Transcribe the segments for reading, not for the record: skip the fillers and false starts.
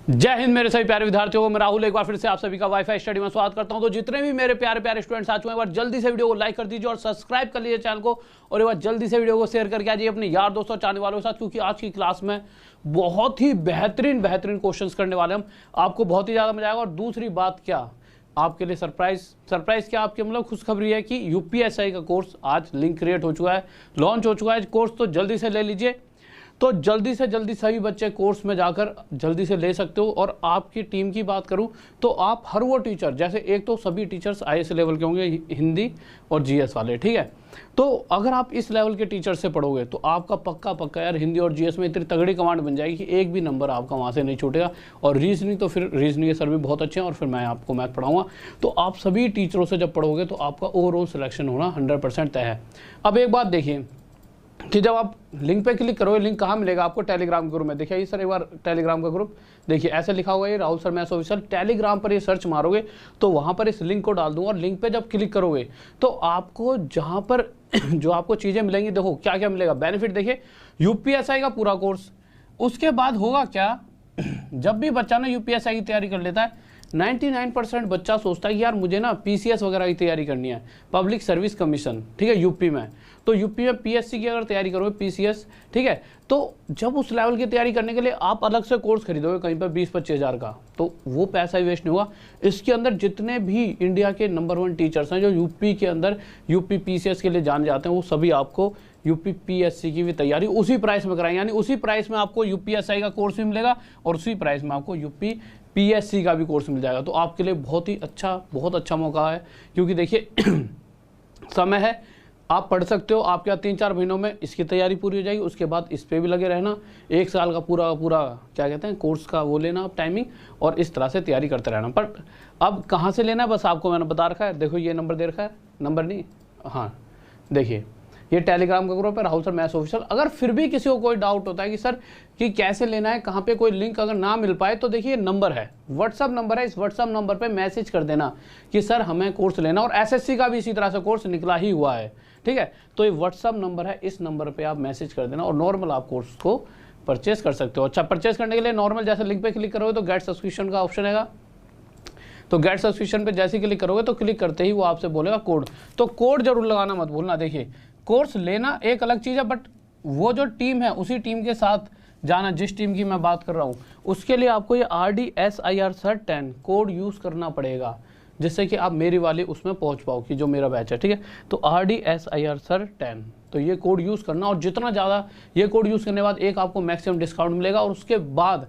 जय हिंद मेरे सभी प्यारे विद्यार्थियों को। मैं राहुल एक बार फिर से आप सभी का वाईफाई स्टडी में स्वागत करता हूं। तो जितने भी मेरे प्यारे प्यारे स्टूडेंट्स आ चुके हैं, एक बार जल्दी से वीडियो को लाइक कर दीजिए और सब्सक्राइब कर लीजिए चैनल को, और एक बार जल्दी से वीडियो को शेयर करके आ जाइए अपने यार दोस्तों चाहने वालों के साथ, क्योंकि आज की क्लास में बहुत ही बेहतरीन क्वेश्चन करने वाले हम। आपको बहुत ही ज्यादा मजा आएगा। और दूसरी बात क्या, आपके लिए सरप्राइज क्या, आपकी मतलब खुशखबरी है कि यूपीएसआई का कोर्स आज लिंक क्रिएट हो चुका है, लॉन्च हो चुका है कोर्स। तो जल्दी से ले लीजिए। तो जल्दी से जल्दी सभी बच्चे कोर्स में जाकर जल्दी से ले सकते हो। और आपकी टीम की बात करूं तो आप हर वो टीचर, जैसे एक तो सभी टीचर्स आईएएस लेवल के होंगे, हिंदी और जीएस वाले, ठीक है। तो अगर आप इस लेवल के टीचर से पढ़ोगे तो आपका पक्का यार हिंदी और जीएस में इतनी तगड़ी कमांड बन जाएगी कि एक भी नंबर आपका वहाँ से नहीं छूटेगा। और रीजनिंग तो फिर रीजनिंग के सर भी बहुत अच्छे हैं, और फिर मैं आपको मैथ पढ़ाऊंगा। तो आप सभी टीचरों से जब पढ़ोगे तो आपका ओवरऑल सिलेक्शन होना 100% तय है। अब एक बात देखिए कि जब आप लिंक पे क्लिक करोगे, लिंक कहाँ मिलेगा आपको? टेलीग्राम ग्रुप में। देखिए सर एक बार टेलीग्राम का ग्रुप देखिए, ऐसे लिखा हुआ है Rahul sir maths official. Telegram पर ये सर्च मारोगे तो वहाँ पर इस लिंक को डाल दूंगा, और लिंक पे जब क्लिक करोगे तो आपको जहाँ पर जो आपको चीज़ें मिलेंगी, देखो क्या क्या मिलेगा बेनिफिट। देखिए यूपीएसआई का पूरा कोर्स, उसके बाद होगा क्या, जब भी बच्चा ना यूपीएसआई की तैयारी कर लेता है, 99% बच्चा सोचता है कि यार मुझे ना पीसीएस वगैरह की तैयारी करनी है, पब्लिक सर्विस कमीशन, ठीक है, यूपी में। तो यूपी में पीएससी की अगर तैयारी करोगे, पीसीएस, ठीक है, तो जब उस लेवल की तैयारी करने के लिए आप अलग से कोर्स खरीदोगे कहीं पर 20-25 हज़ार का, तो वो पैसा ही वेस्ट नहीं होगा। इसके अंदर जितने भी इंडिया के नंबर 1 टीचर्स हैं जो यूपी के अंदर यूपी पीसीएस के लिए जाने जाते हैं, वो सभी आपको यूपी पीएससी की भी तैयारी उसी प्राइस में कराएंगे। यानी उसी प्राइस में आपको यूपीएसआई का कोर्स भी मिलेगा और उसी प्राइस में आपको यूपी पीएससी का भी कोर्स मिल जाएगा। तो आपके लिए बहुत अच्छा मौका है, क्योंकि देखिए समय है, आप पढ़ सकते हो। आपके यहाँ 3-4 महीनों में इसकी तैयारी पूरी हो जाएगी। उसके बाद इस पे भी लगे रहना, 1 साल का पूरा क्या कहते हैं कोर्स का वो लेना आप टाइमिंग, और इस तरह से तैयारी करते रहना। बट अब कहाँ से लेना है बस आपको मैंने बता रखा है। देखो ये नंबर दे रखा है, नंबर नहीं, हाँ देखिए ये टेलीग्राम का ग्रुप है राहुल सर मैथ्स ऑफिशियल। अगर फिर भी किसी को कोई डाउट होता है कि सर कि कैसे लेना है, कहाँ पे कोई लिंक अगर ना मिल पाए, तो देखिए नंबर है, व्हाट्सअप नंबर है, इस व्हाट्सअप नंबर पे मैसेज कर देना कि सर हमें कोर्स लेना। और एसएससी का भी इसी तरह से कोर्स निकला ही हुआ है, ठीक है। तो ये व्हाट्सअप नंबर है, इस नंबर पर आप मैसेज कर देना और नॉर्मल आप कोर्स को परचेज कर सकते हो। अच्छा, परचेज करने के लिए नॉर्मल जैसे लिंक पे क्लिक करोगे तो गेट सब्सक्रिप्शन का ऑप्शन है, तो गेट सब्सक्रिप्शन पे जैसे क्लिक करोगे तो क्लिक करते ही वो आपसे बोलेगा कोड। तो कोड जरूर लगाना मत भूलना। देखिए कोर्स लेना एक अलग चीज़ है, बट वो जो टीम है उसी टीम के साथ जाना, जिस टीम की मैं बात कर रहा हूँ, उसके लिए आपको ये RDSIR Sir 10 कोड यूज़ करना पड़ेगा, जिससे कि आप मेरी वाली उसमें पहुँच पाओ कि जो मेरा बैच है, ठीक है। तो RDSIR Sir 10, तो ये कोड यूज़ करना, और जितना ज़्यादा ये कोड यूज़ करने के बाद एक आपको मैक्सिमम डिस्काउंट मिलेगा। और उसके बाद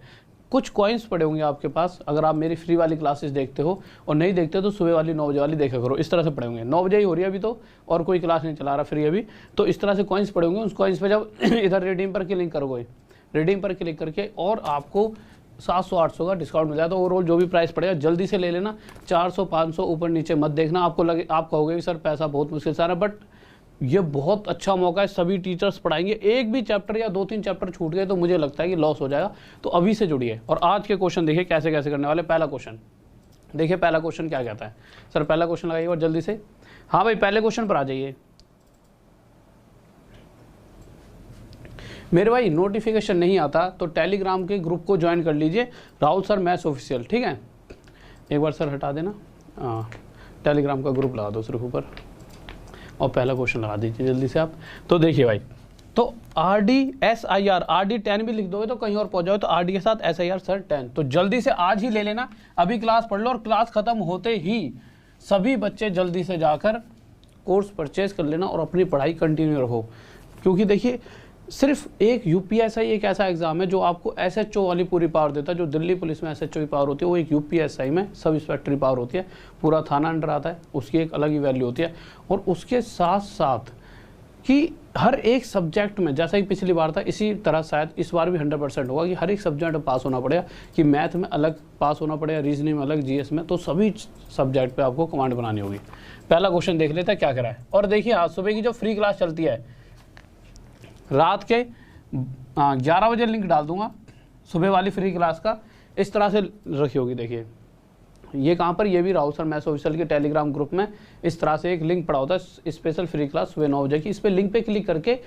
कुछ कॉइन्स पड़े होंगे आपके पास, अगर आप मेरी फ्री वाली क्लासेस देखते हो, और नहीं देखते तो सुबह वाली 9 बजे वाली देखा करो, इस तरह से पड़े होंगे। 9 बजे ही हो रही है अभी तो, और कोई क्लास नहीं चला रहा फ्री अभी, तो इस तरह से कॉइन्स पड़े होंगे। उस कॉइन्स पे जब इधर रिडीम पर क्लिक करोगे, रिडीम पर क्लिक करके और आपको 700-800 का डिस्काउंट मिल जाए। तो ओवरऑल जो भी प्राइस पड़ेगा जल्दी से ले लेना, 400-500 ऊपर नीचे मत देखना। आप कहोगे कि सर पैसा बहुत मुश्किल से आ रहा है, बट ये बहुत अच्छा मौका है, सभी टीचर्स पढ़ाएंगे। एक भी चैप्टर या 2-3 चैप्टर छूट गए तो मुझे लगता है कि लॉस हो जाएगा। तो अभी से जुड़िए। और आज के क्वेश्चन देखिए कैसे कैसे करने वाले। पहला क्वेश्चन देखिए, पहला क्वेश्चन क्या कहता है सर, पहला क्वेश्चन लगाइए और जल्दी से। हाँ भाई पहले क्वेश्चन पर आ जाइए मेरे भाई। नोटिफिकेशन नहीं आता तो टेलीग्राम के ग्रुप को ज्वाइन कर लीजिए, राहुल सर मैथ्स ऑफिशियल, ठीक है। एक बार सर हटा देना, हाँ टेलीग्राम का ग्रुप लगा दो सिर्फ ऊपर, और पहला क्वेश्चन लगा दीजिए जल्दी से आप। तो देखिए भाई, तो RDSIR RD10 भी लिख दोगे तो कहीं और पहुंच जाओ, तो RD के साथ SIR Sir 10। तो जल्दी से आज ही ले लेना, अभी क्लास पढ़ लो, और क्लास खत्म होते ही सभी बच्चे जल्दी से जाकर कोर्स परचेज कर लेना और अपनी पढ़ाई कंटिन्यू रखो। क्योंकि देखिए सिर्फ एक यूपीएसआई एक ऐसा एग्जाम है जो आपको SHO वाली पूरी पावर देता है। जो दिल्ली पुलिस में SHO की पावर होती है, वो एक यूपीएसआई में सब इंस्पेक्टरी पावर होती है, पूरा थाना अंडर आता है, उसकी एक अलग ही वैल्यू होती है। और उसके साथ साथ कि हर एक सब्जेक्ट में, जैसा कि पिछली बार था इसी तरह शायद इस बार भी 100% होगा कि हर एक सब्जेक्ट में पास होना पड़ेगा, कि मैथ में अलग पास होना पड़ेगा, रीजनिंग में अलग, जीएस में, तो सभी सब्जेक्ट पे आपको कमांड बनानी होगी। पहला क्वेश्चन देख लेते हैं क्या करा है। और देखिए आज सुबह की जो फ्री क्लास चलती है, रात के 11 बजे लिंक डाल दूंगा सुबह वाली फ्री क्लास का, इस तरह से रखी होगी। देखिए ये कहाँ पर, ये भी राहुल सर मैथ्स ऑफिशियल के टेलीग्राम ग्रुप में इस तरह से एक लिंक पड़ा होता है, स्पेशल फ्री क्लास सुबह 9 बजे की। इस पर लिंक पे क्लिक करके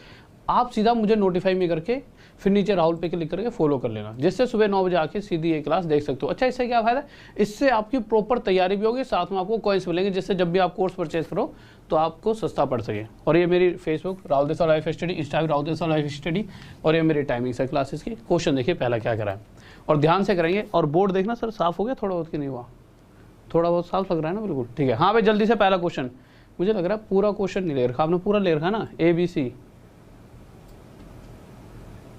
आप सीधा मुझे नोटिफाई में करके फिर नीचे राहुल पे क्लिक करके फॉलो कर लेना, जिससे सुबह 9 बजे आके सीधी ये क्लास देख सकते हो। अच्छा, इससे क्या फायदा है, इससे आपकी प्रॉपर तैयारी भी होगी, साथ में आपको कॉइन्स मिलेंगे, जिससे जब भी आप कोर्स परचेज करो तो आपको सस्ता पड़ सके। और ये मेरी Facebook Rahul Desai life study, Instagram Rahul Desai life study, और ये मेरी टाइमिंग्स है क्लासेस की। क्वेश्चन देखिए पहला क्या करा है और ध्यान से करेंगे। और बोर्ड देखना सर साफ हो गया थोड़ा बहुत कि नहीं हुआ, थोड़ा बहुत साफ लग रहा है ना, बिल्कुल ठीक है। हाँ भाई जल्दी से पहला क्वेश्चन, मुझे लग रहा है पूरा क्वेश्चन नहीं ले रखा आपने, पूरा ले रखा ना ABC।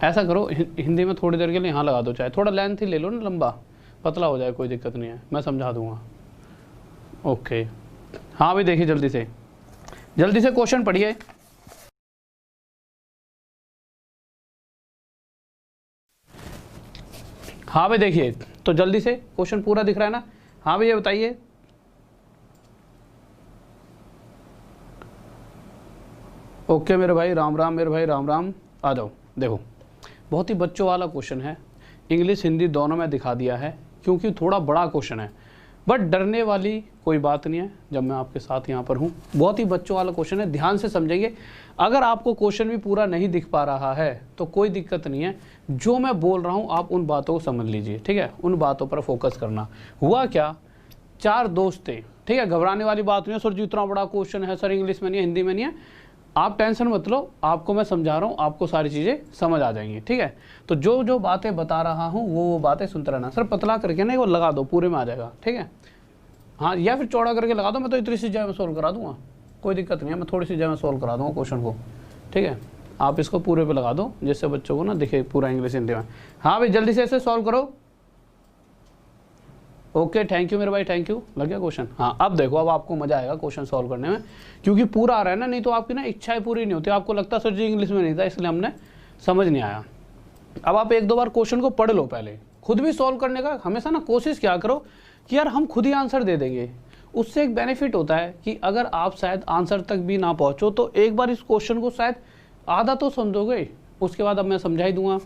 ऐसा करो हिंदी में थोड़ी देर के लिए यहाँ लगा दो, चाहे थोड़ा लेंथ ही ले लो ना, लंबा पतला हो जाए, कोई दिक्कत नहीं है, मैं समझा दूंगा। ओके हाँ भाई देखिए जल्दी से क्वेश्चन पढ़िए। हाँ भाई देखिए, तो जल्दी से क्वेश्चन पूरा दिख रहा है ना। हाँ भैया बताइए। ओके मेरे भाई राम राम, मेरे भाई राम राम, आ जाओ। देखो बहुत ही बच्चों वाला क्वेश्चन है, इंग्लिश हिंदी दोनों में दिखा दिया है, क्योंकि थोड़ा बड़ा क्वेश्चन है, बट डरने वाली कोई बात नहीं है जब मैं आपके साथ यहाँ पर हूँ। बहुत ही बच्चों वाला क्वेश्चन है, ध्यान से समझेंगे। अगर आपको क्वेश्चन भी पूरा नहीं दिख पा रहा है तो कोई दिक्कत नहीं है, जो मैं बोल रहा हूँ आप उन बातों को समझ लीजिए, ठीक है, उन बातों पर फोकस करना। हुआ क्या, 4 दोस्त थे, ठीक है, घबराने वाली बात नहीं है सर जी इतना बड़ा क्वेश्चन है सर, इंग्लिश में नहीं है हिंदी में नहीं है, आप टेंशन मत लो, आपको मैं समझा रहा हूँ, आपको सारी चीज़ें समझ आ जाएंगी, ठीक है। तो जो जो बातें बता रहा हूँ वो बातें सुनते रहना। सर पतला करके ना वो लगा दो, पूरे में आ जाएगा, ठीक है। हाँ या फिर चौड़ा करके लगा दो, मैं तो इतनी सी जगह में सोल्व करा दूंगा, कोई दिक्कत नहीं है, मैं थोड़ी सी जगह में सोल्व करा दूंगा क्वेश्चन को, ठीक है। आप इसको पूरे पे लगा दो जिससे बच्चों को ना दिखे पूरा इंग्लिश हिंदी में। हाँ भाई जल्दी से ऐसे सॉल्व करो। ओके थैंक यू मेरे भाई, थैंक यू। लग गया क्वेश्चन। हाँ अब देखो, अब आपको मजा आएगा क्वेश्चन सॉल्व करने में, क्योंकि पूरा आ रहा है ना, नहीं तो आपकी ना इच्छाएं पूरी नहीं होती, आपको लगता सर जी इंग्लिश में नहीं था इसलिए हमने समझ नहीं आया। अब आप 1-2 बार क्वेश्चन को पढ़ लो, पहले खुद भी सॉल्व करने का हमेशा ना कोशिश क्या करो कि यार हम खुद ही आंसर दे देंगे। उससे एक बेनिफिट होता है कि अगर आप शायद आंसर तक भी ना पहुंचो तो एक बार इस क्वेश्चन को शायद आधा तो समझोगे, उसके बाद अब मैं समझा ही दूंगा।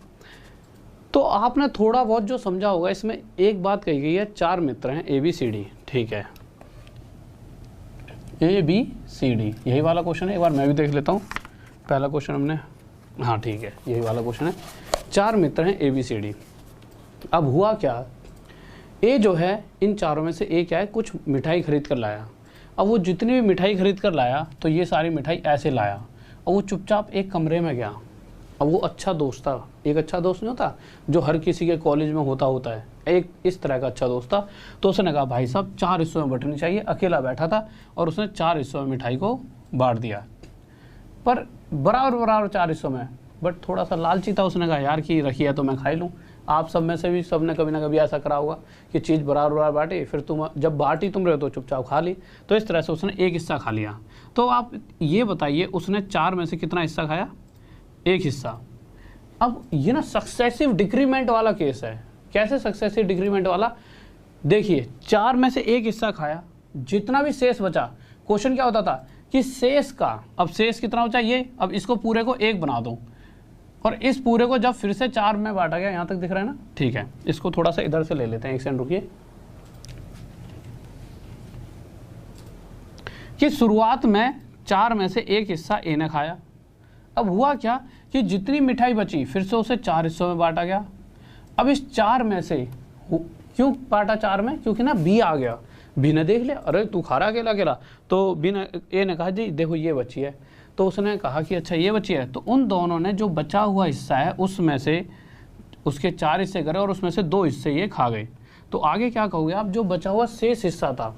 तो आपने थोड़ा बहुत जो समझा होगा, इसमें एक बात कही गई है, 4 मित्र हैं ABCD, ठीक है, ABCD यही वाला क्वेश्चन है। एक बार मैं भी देख लेता हूँ पहला क्वेश्चन हमने, हाँ ठीक है यही वाला क्वेश्चन है। 4 मित्र हैं ABCD। अब हुआ क्या, ए जो है इन चारों में से ए क्या है, कुछ मिठाई खरीद कर लाया। अब वो जितनी भी मिठाई खरीद कर लाया तो ये सारी मिठाई ऐसे लाया, और वो चुपचाप एक कमरे में गया। अब वो अच्छा दोस्त था, एक अच्छा दोस्त नहीं होता जो हर किसी के कॉलेज में होता है, एक इस तरह का अच्छा दोस्त था। तो उसने कहा भाई साहब 4 हिस्सों में बंटनी चाहिए, अकेला बैठा था और उसने 4 हिस्सों में मिठाई को बांट दिया, पर बराबर 4 हिस्सों में, बट थोड़ा सा लालची था, उसने कहा यार कि रखी है तो मैं खाई लूँ। आप सब में से भी सब ने कभी ना कभी ऐसा करा होगा कि चीज़ बराबर बांटी, फिर तुम जब बांटी तुम रहे तो चुपचाप खा ली। तो इस तरह से उसने एक हिस्सा खा लिया। तो आप ये बताइए उसने 4 में से कितना हिस्सा खाया, 1 हिस्सा। अब ये ना सक्सेसिव डिक्रीमेंट वाला केस है। कैसे सक्सेसिव डिक्रीमेंट वाला, देखिए 4 में से 1 हिस्सा खाया, जितना भी शेष बचा, क्वेश्चन क्या होता था कि शेष का, अब शेष कितना बचा ये, अब इसको पूरे को 1 बना दो, और इस पूरे को जब फिर से 4 में बांटा गया, यहाँ तक दिख रहा है ना, ठीक है। इसको थोड़ा सा इधर से ले लेते हैं, 1 सेकंड रुकिए, कि शुरुआत में 4 में से 1 हिस्सा ए ने खाया। अब हुआ क्या कि जितनी मिठाई बची फिर से उसे 4 हिस्सों में बांटा गया। अब इस 4 में से क्यों बांटा 4 में, क्योंकि ना बी आ गया, बी ने देख लिया अरे तू खा रहा अकेला अकेला, तो बी ने, ए ने कहा जी देखो ये बची है, तो उसने कहा कि अच्छा ये बची है। तो उन दोनों ने जो बचा हुआ हिस्सा है उसमें से उसके 4 हिस्से करे और उसमें से 2 हिस्से ये खा गए। तो आगे क्या कहोगे आप, जो बचा हुआ शेष हिस्सा था,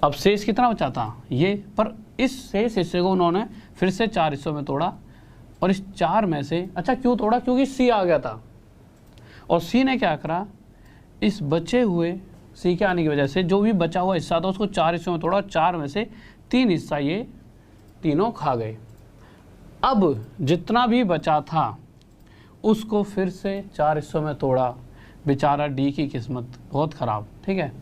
अब शेष कितना बचा था ये, पर इस शेष हिस्से को उन्होंने फिर से 4 हिस्सों में तोड़ा, और इस 4 में से, अच्छा क्यों तोड़ा, क्योंकि सी आ गया था, और सी ने क्या करा, इस बचे हुए सी के आने की वजह से जो भी बचा हुआ हिस्सा था उसको 4 हिस्सों में तोड़ा, और 4 में से 3 हिस्सा ये तीनों खा गए। अब जितना भी बचा था उसको फिर से 4 हिस्सों में तोड़ा, बेचारा डी की किस्मत बहुत ख़राब, ठीक है,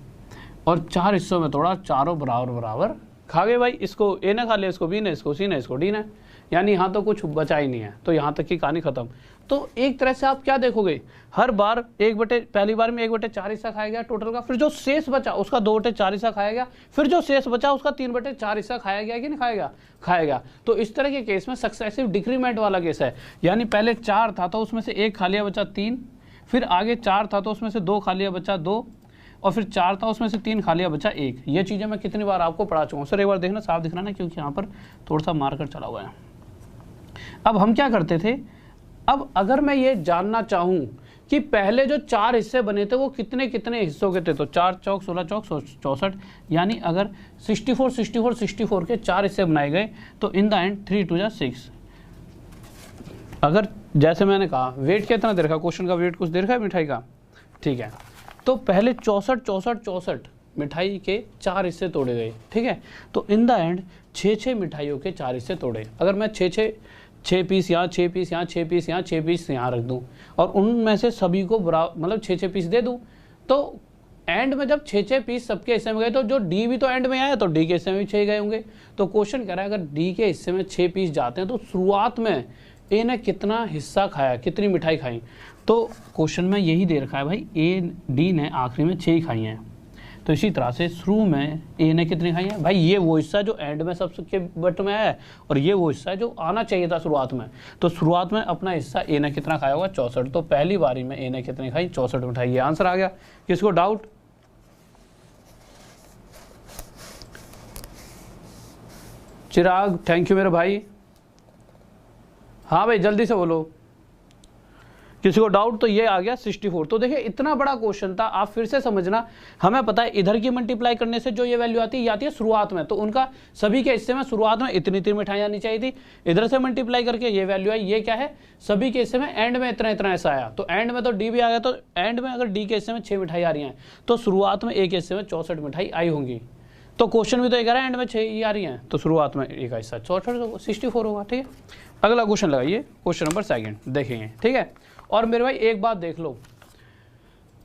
और 4 हिस्सों में तोड़ा, चारों बराबर खा गए भाई। इसको ए ने खा लिया, इसको बी ने, इसको सी ने, इसको डी ने, यानी यहाँ तो कुछ बचा ही नहीं है। तो यहाँ तक की कहानी खत्म। तो एक तरह से आप क्या देखोगे, हर बार पहली बार में 1/4 हिस्सा खाया गया टोटल का, फिर जो शेष बचा उसका 2/4 हिस्सा खाया गया, फिर जो शेष बचा उसका 3/4 हिस्सा खाया गया कि नहीं खाया गया। तो इस तरह के केस में सक्सेसिव डिक्रीमेंट वाला केस है, यानी पहले 4 था तो उसमें से 1 खा लिया बचा 3, फिर आगे 4 था तो उसमें से 2 खा लिया बचा 2, और फिर 4 था उसमें से 3 खा लिया बचा 1। ये चीज़ें मैं कितनी बार आपको पढ़ा चुका हूँ सर, एक बार देखना साफ दिख रहा ना, क्योंकि यहाँ पर थोड़ा सा मार्कर चला हुआ है। अब हम क्या करते थे, अब अगर मैं ये जानना चाहूँ कि पहले जो 4 हिस्से बने थे वो कितने कितने हिस्सों के थे, तो 4 चौक 16 चौक 64, यानी अगर 64 के 4 हिस्से बनाए गए तो इन द एंड 3 2 6। अगर जैसे मैंने कहा वेट कितना दे रखा, क्वेश्चन का वेट कुछ दे रखा है मिठाई का, ठीक है, तो पहले 64 मिठाई के 4 हिस्से तोड़े गए, ठीक है, तो इन द एंड 6 मिठाइयों के 4 हिस्से तोड़े। अगर मैं 6 पीस यहाँ, 6 पीस यहाँ, 6 पीस यहाँ, 6 पीस यहाँ रख दूँ और उनमें से सभी को मतलब 6 पीस दे दूँ, तो एंड में जब 6 पीस सबके हिस्से में गए तो जो डी भी तो एंड में आया, तो डी के हिस्से में भी 6 गए होंगे। तो क्वेश्चन कह रहा है अगर डी के हिस्से में 6 पीस जाते हैं तो शुरुआत में ए ने कितना हिस्सा खाया, कितनी मिठाई खाई, तो क्वेश्चन में यही दे रखा है भाई, डी ने आखिरी में 6 खाई हैं। तो इसी तरह से शुरू में ए ने कितनी खाई है भाई, ये वो हिस्सा जो एंड में सबके बट में है और ये वो हिस्सा जो आना चाहिए था शुरुआत में। तो शुरुआत में अपना हिस्सा ए ने कितना खाया होगा, 64। तो पहली बारी में ए ने कितनी खाई, 64 मिठाई। ये आंसर आ गया। किसको डाउट? चिराग थैंक यू मेरे भाई। हाँ भाई जल्दी से बोलो, किसी को डाउट? तो ये आ गया 64। तो देखिए इतना बड़ा क्वेश्चन था, आप फिर से समझना। हमें पता है इधर की मल्टीप्लाई करने से जो ये वैल्यू आती है, ये आती है शुरुआत में, तो उनका सभी के हिस्से में शुरुआत में इतनी मिठाई आनी चाहिए थी। इधर से मल्टीप्लाई करके ये वैल्यू आई, ये क्या है, सभी के हिस्से में एंड में इतना ऐसा आया। तो एंड में तो डी भी आ गया, तो एंड में अगर डी के हिस्से में 6 मिठाई आ रही हैं तो शुरुआत में एक हिस्से में 64 मिठाई आई होंगी। तो क्वेश्चन भी तो ये कह रहा है एंड में 6 ही आ रही हैं, तो शुरुआत में एक हिस्सा 64 होगा। ठीक है, अगला क्वेश्चन लगाइए, क्वेश्चन नंबर 2 देखेंगे। ठीक है, और मेरे भाई एक बात देख लो,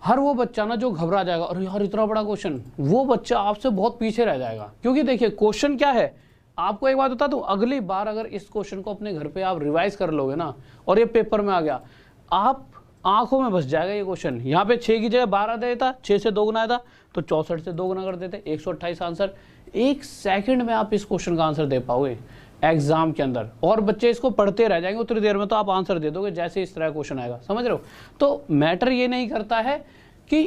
हर वो बच्चा ना जो घबरा जाएगा, अरे यार इतना बड़ा क्वेश्चन, वो बच्चा आपसे बहुत पीछे रह जाएगा। क्योंकि देखिए क्वेश्चन क्या है, आपको एक बात बता दूं, अगली बार अगर इस क्वेश्चन को अपने घर पे आप रिवाइज कर लोगे ना और ये पेपर में आ गया, आप आंखों में बस जाएगा ये क्वेश्चन। यहाँ पे 6 की जगह 12 दे देता, 6 से 2 गुना आता तो 64 से 2 गुना कर देते, 128 आंसर। 1 सेकंड में आप इस क्वेश्चन का आंसर दे पाओगे एग्जाम के अंदर, और बच्चे इसको पढ़ते रह जाएंगे, उतनी देर में तो आप आंसर दे दोगे जैसे इस तरह क्वेश्चन आएगा। समझ रहे हो? तो मैटर ये नहीं करता है कि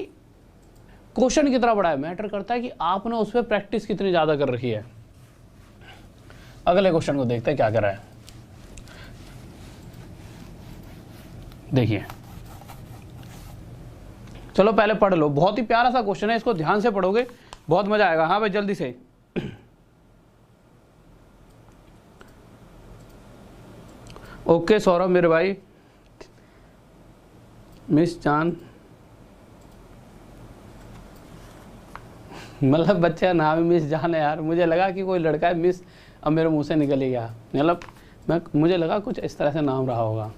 क्वेश्चन कितना बड़ा है, मैटर करता है कि आपने उस पर प्रैक्टिस कितनी ज्यादा कर रखी है। अगले क्वेश्चन को देखते हैं क्या कर रहा है। देखिए चलो पहले पढ़ लो, बहुत ही प्यारा सा क्वेश्चन है, इसको ध्यान से पढ़ोगे बहुत मजा आएगा। हाँ भाई जल्दी से। ओके सौरभ मेरे भाई। मिस जान, मतलब बच्चे का नाम ही मिस जान है यार, मुझे लगा कि कोई लड़का है मिस, अब मेरे मुंह से निकल ही गया, मतलब मुझे लगा कुछ इस तरह से नाम रहा होगा।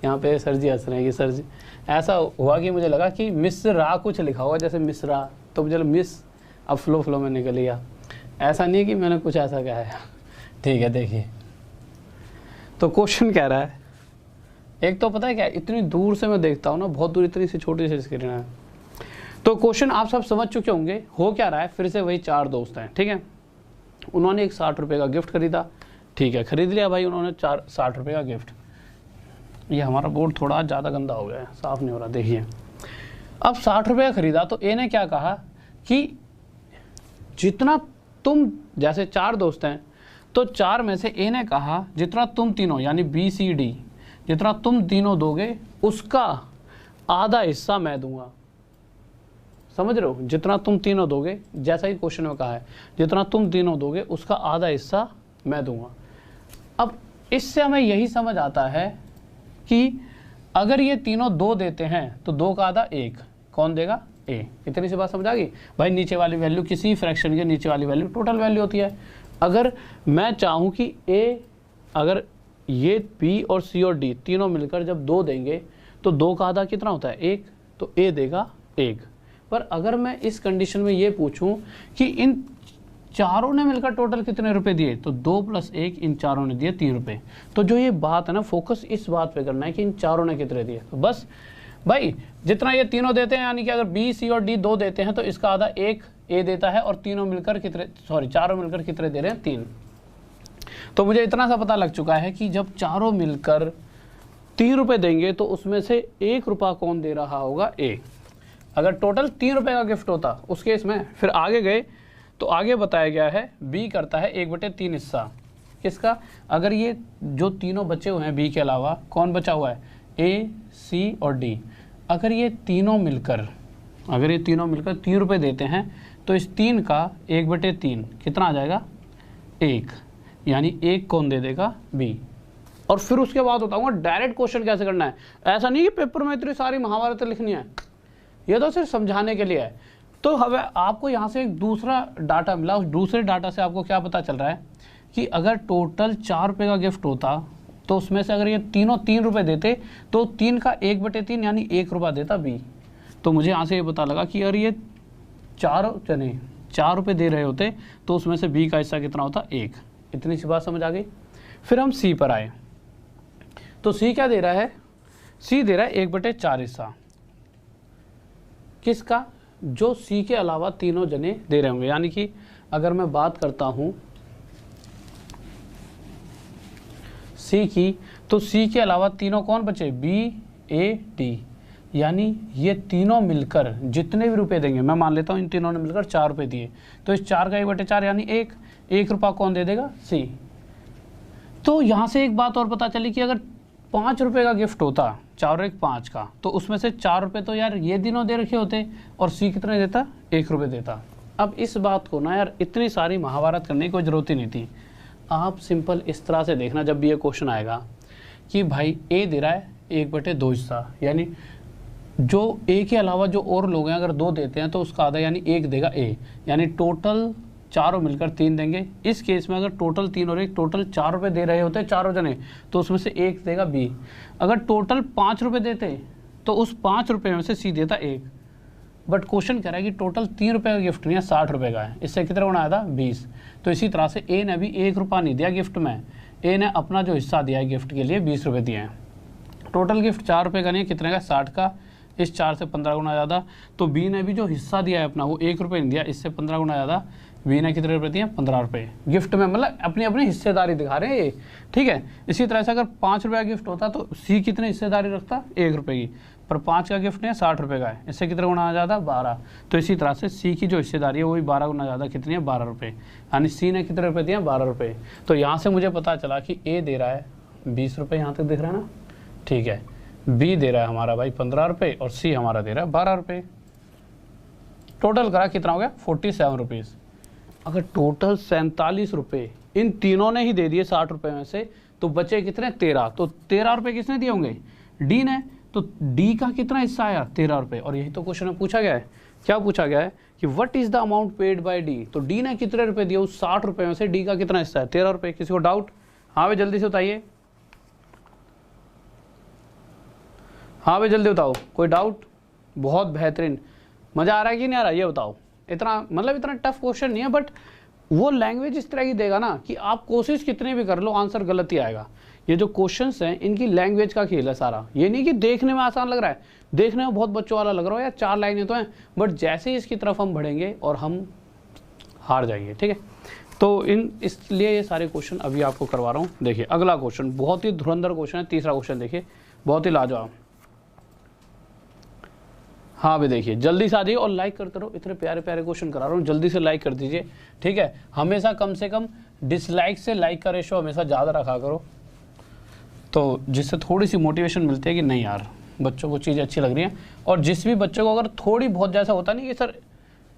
यहाँ पे सर जी हंस रहे हैं कि सर जी, ऐसा हुआ कि मुझे लगा कि मिस्रा कुछ लिखा होगा जैसे मिस्रा, तो मुझे मिस, अब फ्लो में निकल गया। ऐसा नहीं कि मैंने कुछ ऐसा कहा है। ठीक है देखिए, तो क्वेश्चन कह रहा है, एक तो पता है क्या, इतनी दूर से मैं देखता हूँ ना, बहुत दूर, इतनी सी छोटी सी स्क्रीन है। तो क्वेश्चन आप सब समझ चुके होंगे। हो क्या रहा है, फिर से वही 4 दोस्त हैं, ठीक है, उन्होंने एक 60 रुपये का गिफ्ट खरीदा। ठीक है, खरीद लिया भाई उन्होंने 60 रुपये का गिफ्ट। ये हमारा बोर्ड थोड़ा ज़्यादा गंदा हो गया है, साफ नहीं हो रहा, देखिए। अब 60 रुपये खरीदा तो ए ने क्या कहा कि जितना तुम, जैसे 4 दोस्त हैं तो 4 में से ए ने कहा जितना तुम तीनों यानी बी सी डी, जितना तुम तीनों दोगे उसका आधा हिस्सा मैं दूंगा। समझ रहे हो? जितना तुम तीनों दोगे, जैसा ही क्वेश्चन में कहा है, जितना तुम तीनों दोगे उसका आधा हिस्सा मैं दूंगा। अब इससे हमें यही समझ आता है कि अगर ये तीनों 2 देते हैं तो 2 का आधा 1 कौन देगा? ए। इतनी सी बात समझ आ गई भाई। नीचे वाली वैल्यू, किसी फ्रैक्शन के नीचे वाली वैल्यू टोटल वैल्यू होती है। अगर मैं चाहूँ कि ए, अगर ये बी और सी और डी तीनों मिलकर जब 2 देंगे तो 2 का आधा कितना होता है? 1, तो ए देगा 1। पर अगर मैं इस कंडीशन में ये पूछूं कि इन चारों ने मिलकर टोटल कितने रुपए दिए, तो 2 + 1, इन चारों ने दिए 3 रुपए। तो जो ये बात है ना, फोकस इस बात पे करना है कि इन चारों ने कितने दिए। तो बस भाई जितना ये तीनों देते हैं, यानी कि अगर बी, सी और डी 2 देते हैं तो इसका आधा 1 ए देता है, और तीनों मिलकर कितने, सॉरी चारों मिलकर कितने दे रहे हैं, 3। तो मुझे इतना सा पता लग चुका है कि जब चारों मिलकर 3 रुपए देंगे तो उसमें से 1 रुपया कौन दे रहा होगा, ए। अगर टोटल 3 रुपए का गिफ्ट होता उस केस में, फिर आगे गए तो आगे बताया गया है बी करता है 1/3 हिस्सा किसका। अगर ये जो तीनों बचे हुए हैं बी के अलावा, कौन बचा हुआ है, ए, सी और डी। अगर ये तीनों मिलकर 3 रुपए देते हैं तो इस 3 का 1/3 कितना आ जाएगा, 1, यानी 1 कौन दे देगा, बी। और फिर उसके बाद बताऊंगा डायरेक्ट क्वेश्चन कैसे करना है। ऐसा नहीं कि पेपर में इतनी सारी महाभारतें लिखनी है, ये तो सिर्फ समझाने के लिए है। तो हमें आपको यहाँ से एक दूसरा डाटा मिला, उस दूसरे डाटा से आपको क्या पता चल रहा है कि अगर टोटल 4 रुपये का गिफ्ट होता तो उसमें से अगर ये तीनों 3 रुपये देते तो 3 का 1/3 यानी 1 रुपया देता बी। तो मुझे यहाँ से ये पता लगा कि अगर ये 4 रुपये दे रहे होते तो उसमें से बी का हिस्सा कितना होता, 1। इतनी सी बात समझ आ गई। फिर हम सी पर आए तो सी क्या दे रहा है, सी दे रहा है 1/4 हिस्सा किसका, जो सी के अलावा तीनों जने दे रहे होंगे। यानी कि अगर मैं बात करता हूं सी की, तो सी के अलावा तीनों कौन बचे, बी, ए, डी। यानी ये तीनों मिलकर जितने भी रुपए देंगे, मैं मान लेता हूं इन तीनों ने मिलकर 4 रुपए दिए, तो इस 4 का 1/4 यानी 1 रुपया कौन दे देगा, सी। तो यहां से एक बात और पता चली कि अगर 5 रुपए का गिफ्ट होता, 4 और 1 5 का, तो उसमें से 4 रुपए तो यार ये दिनों दे रखे होते और सी कितने देता, 1 रुपये देता। अब इस बात को ना यार इतनी सारी महाभारत करने की कोई ज़रूरत ही नहीं थी। आप सिंपल इस तरह से देखना जब भी ये क्वेश्चन आएगा कि भाई ए दे रहा है 1/2 हिस्सा, यानी जो ए के अलावा जो और लोग हैं अगर 2 देते हैं तो उसका आधा यानी 1 देगा ए, यानी टोटल चारों मिलकर 3 देंगे। इस केस में अगर टोटल 3 और 1 टोटल 4 रुपये दे रहे होते चारों जने, तो उसमें से 1 देगा बी। अगर टोटल 5 रुपये देते तो उस 5 रुपये में से सी देता 1। बट क्वेश्चन कह रहा है कि टोटल 3 रुपये का गिफ्ट नहीं है, 60 रुपये का है। इससे कितना गुना आया था, 20। तो इसी तरह से ए ने भी 1 रुपया नहीं दिया गिफ्ट में, ए ने अपना जो हिस्सा दिया है गिफ्ट के लिए 20 रुपये दिए हैं। टोटल गिफ्ट 4 रुपये का नहीं है, कितने का, 60 का। इस 4 से 15 गुना ज़्यादा। तो बी ने भी जो हिस्सा दिया है अपना वो 1 रुपये नहीं दिया, इससे 15 गुना ज़्यादा। बी ने कितने रुपये दिए, 15 रुपये गिफ्ट में, मतलब अपनी अपनी हिस्सेदारी दिखा रहे हैं ये, ठीक है। इसी तरह से अगर 5 रुपये का गिफ्ट होता तो सी कितने हिस्सेदारी रखता, 1 रुपये की, पर 5 का गिफ्ट नहीं है, 60 रुपये का है, इससे कितने गुना ज़्यादा, 12। तो इसी तरह से सी की जो हिस्सेदारी है वही 12 गुना ज़्यादा, कितनी है, 12 रुपये। यानी सी ने कितने रुपये दिए, 12 रुपये। तो यहाँ से मुझे पता चला कि ए दे रहा है 20 रुपये, यहाँ तक दिख रहा है ना, ठीक है। बी दे रहा है हमारा भाई 15 रुपये और सी हमारा दे रहा है 12 रुपये। टोटल करा कितना हो गया, 47 रुपीज़। अगर टोटल 47 रुपये इन तीनों ने ही दे दिए 60 रुपये में से, तो बचे कितने, 13। तो 13 रुपये किसने दिए होंगे, डी ने। तो डी का कितना हिस्सा आया, 13 रुपये। और यही तो क्वेश्चन में पूछा गया है, क्या पूछा गया है कि what is the amount paid by D. तो डी ने कितने रुपये दिए, उस 60 रुपये में से डी का कितना हिस्सा है, 13 रुपये। किसी को डाउट, हाँ भाई जल्दी से बताइए, हाँ भाई जल्दी बताओ, कोई डाउट। बहुत बेहतरीन, मज़ा आ रहा है कि नहीं आ रहा है, ये बताओ। इतना मतलब इतना टफ क्वेश्चन नहीं है, बट वो लैंग्वेज इस तरह की देगा ना कि आप कोशिश कितनी भी कर लो आंसर गलत ही आएगा। ये जो क्वेश्चंस हैं इनकी लैंग्वेज का खेल है सारा। ये नहीं कि देखने में आसान लग रहा है, देखने में बहुत बच्चों वाला लग रहा है यार, 4 लाइनें तो हैं, बट जैसे ही इसकी तरफ हम बढ़ेंगे और हम हार जाएंगे, ठीक है। तो इसलिए ये सारे क्वेश्चन अभी आपको करवा रहा हूँ। देखिए अगला क्वेश्चन बहुत ही धुरंधर क्वेश्चन है, तीसरा क्वेश्चन देखिए, बहुत ही लाजवाब। हाँ भाई देखिए जल्दी से आ जाइए और लाइक करते रहो, इतने प्यारे प्यारे क्वेश्चन करा रहा हूँ, जल्दी से लाइक कर दीजिए, ठीक है। हमेशा कम से कम डिसलाइक से लाइक का रेशो हमेशा ज़्यादा रखा करो, तो जिससे थोड़ी सी मोटिवेशन मिलती है कि नहीं यार बच्चों को चीज़ अच्छी लग रही है। और जिस भी बच्चों को अगर थोड़ी बहुत जैसा होता नहीं कि सर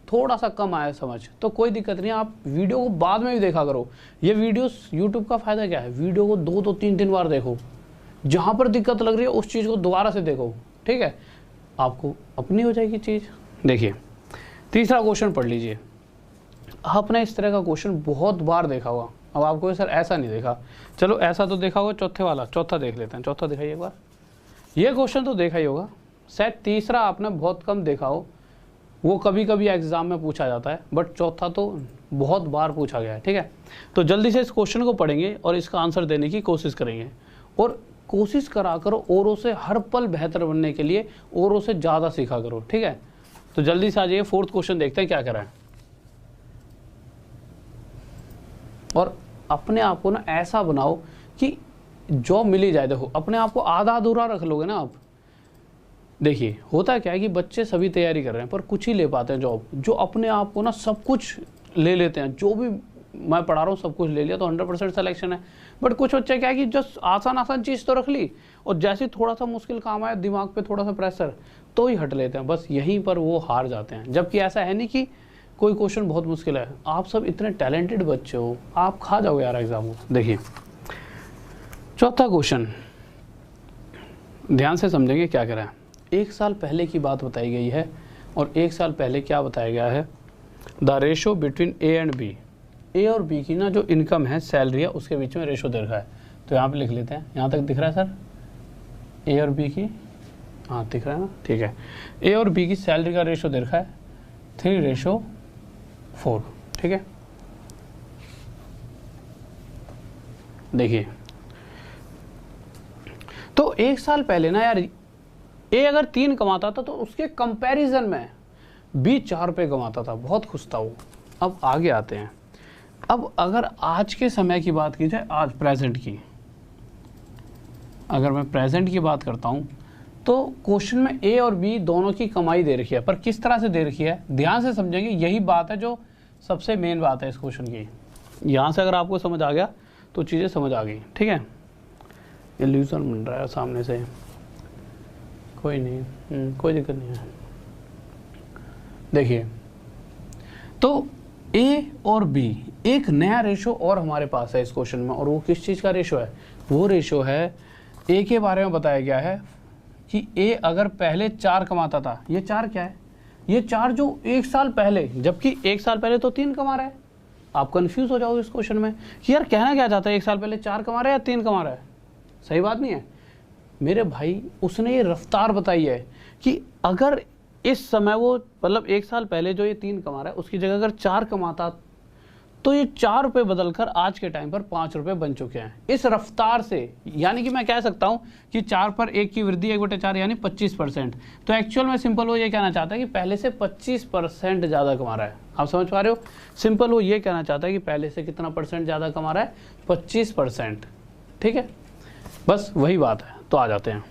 थोड़ा सा कम आया समझ, तो कोई दिक्कत नहीं, आप वीडियो को बाद में भी देखा करो। ये वीडियोस यूट्यूब का फ़ायदा क्या है, वीडियो को 2 3 बार देखो, जहाँ पर दिक्कत लग रही है उस चीज़ को दोबारा से देखो, ठीक है, आपको अपनी हो जाएगी चीज़। देखिए तीसरा क्वेश्चन पढ़ लीजिए। आपने इस तरह का क्वेश्चन बहुत बार देखा होगा, अब आपको सर ऐसा नहीं देखा, चलो ऐसा तो देखा होगा, चौथे वाला, चौथा देख लेते हैं, चौथा दिखाइए एक बार। ये क्वेश्चन तो देखा ही होगा, शायद तीसरा आपने बहुत कम देखा हो, वो कभी कभी एग्जाम में पूछा जाता है, बट चौथा तो बहुत बार पूछा गया है। ठीक है, तो जल्दी से इस क्वेश्चन को पढ़ेंगे और इसका आंसर देने की कोशिश करेंगे, और कोशिश करा करो औरों से हर पल बेहतर बनने के लिए, औरों से ज़्यादा सीखा करो। ठीक है, तो जल्दी से आ जाइए, फोर्थ क्वेश्चन देखते हैं क्या करा है। और अपने आप को ना ऐसा बनाओ कि जॉब मिल ही जाए। देखो, अपने आप को आधा अधूरा रख लोगे ना आप। देखिए, होता क्या है कि बच्चे सभी तैयारी कर रहे हैं पर कुछ ही ले पाते हैं जॉब। जो अपने आप को ना सब कुछ ले लेते हैं, जो भी मैं पढ़ा रहा हूँ सब कुछ ले लिया तो 100% सिलेक्शन है। बट कुछ बच्चे क्या है कि जस्ट आसान आसान चीज़ तो रख ली, और जैसे थोड़ा सा मुश्किल काम आया, दिमाग पे थोड़ा सा प्रेशर, तो ही हट लेते हैं। बस यहीं पर वो हार जाते हैं। जबकि ऐसा है नहीं कि कोई क्वेश्चन बहुत मुश्किल है। आप सब इतने टैलेंटेड बच्चे हो, आप खा जाओगे यार एग्जाम को। देखिए, चौथा क्वेश्चन ध्यान से समझेंगे क्या कह रहा है। 1 साल पहले की बात बताई गई है, और 1 साल पहले क्या बताया गया है, the ratio between A and B. A और बी की ना जो इनकम है, सैलरी है, उसके बीच में रेशो दे रखा है। तो यहाँ पे लिख लेते हैं, यहाँ तक दिख रहा है सर, ए और बी की, हाँ दिख रहा है ना, ठीक है। ए और बी की सैलरी का रेशो दे रखा है 3:4। ठीक है, देखिए, तो 1 साल पहले ना यार, ए अगर 3 कमाता था तो उसके कंपैरिजन में बी 4 रुपये कमाता था, बहुत खुश था वो। अब आगे आते हैं। अब अगर आज के समय की बात की जाए, आज प्रेजेंट की, अगर मैं प्रेजेंट की बात करता हूँ तो क्वेश्चन में ए और बी दोनों की कमाई दे रखी है, पर किस तरह से दे रखी है ध्यान से समझेंगे। यही बात है जो सबसे मेन बात है इस क्वेश्चन की। यहाँ से अगर आपको समझ आ गया तो चीज़ें समझ आ गई। ठीक है, इल्यूजन मिल रहा है सामने से, कोई नहीं, कोई दिक्कत नहीं है। देखिए, तो ए और बी, एक नया रेशो और हमारे पास है इस क्वेश्चन में, और वो किस चीज़ का रेशो है, वो रेशो है ए के बारे में बताया गया है कि ए अगर पहले 4 कमाता था, ये 4 क्या है, ये 4 जो 1 साल पहले, जबकि 1 साल पहले तो 3 कमा रहा है। आप कंफ्यूज हो जाओगे इस क्वेश्चन में कि यार कहना क्या चाहता है, 1 साल पहले 4 कमा रहा है या 3 कमा रहा है। सही बात नहीं है मेरे भाई, उसने ये रफ्तार बताई है कि अगर इस समय वो, मतलब 1 साल पहले जो ये 3 कमा रहा है उसकी जगह अगर 4 कमाता तो ये 4 रुपये बदलकर आज के टाइम पर 5 रुपये बन चुके हैं इस रफ्तार से। यानी कि मैं कह सकता हूं कि 4 पर 1 की वृद्धि 1/4 यानी 25%। तो एक्चुअल में सिंपल वो ये कहना चाहता है कि पहले से 25% ज़्यादा कमा रहा है। आप समझ पा रहे हो, सिंपल वो ये कहना चाहता है कि पहले से कितना परसेंट ज़्यादा कमा रहा है, 25%। ठीक है, बस वही बात है। तो आ जाते हैं,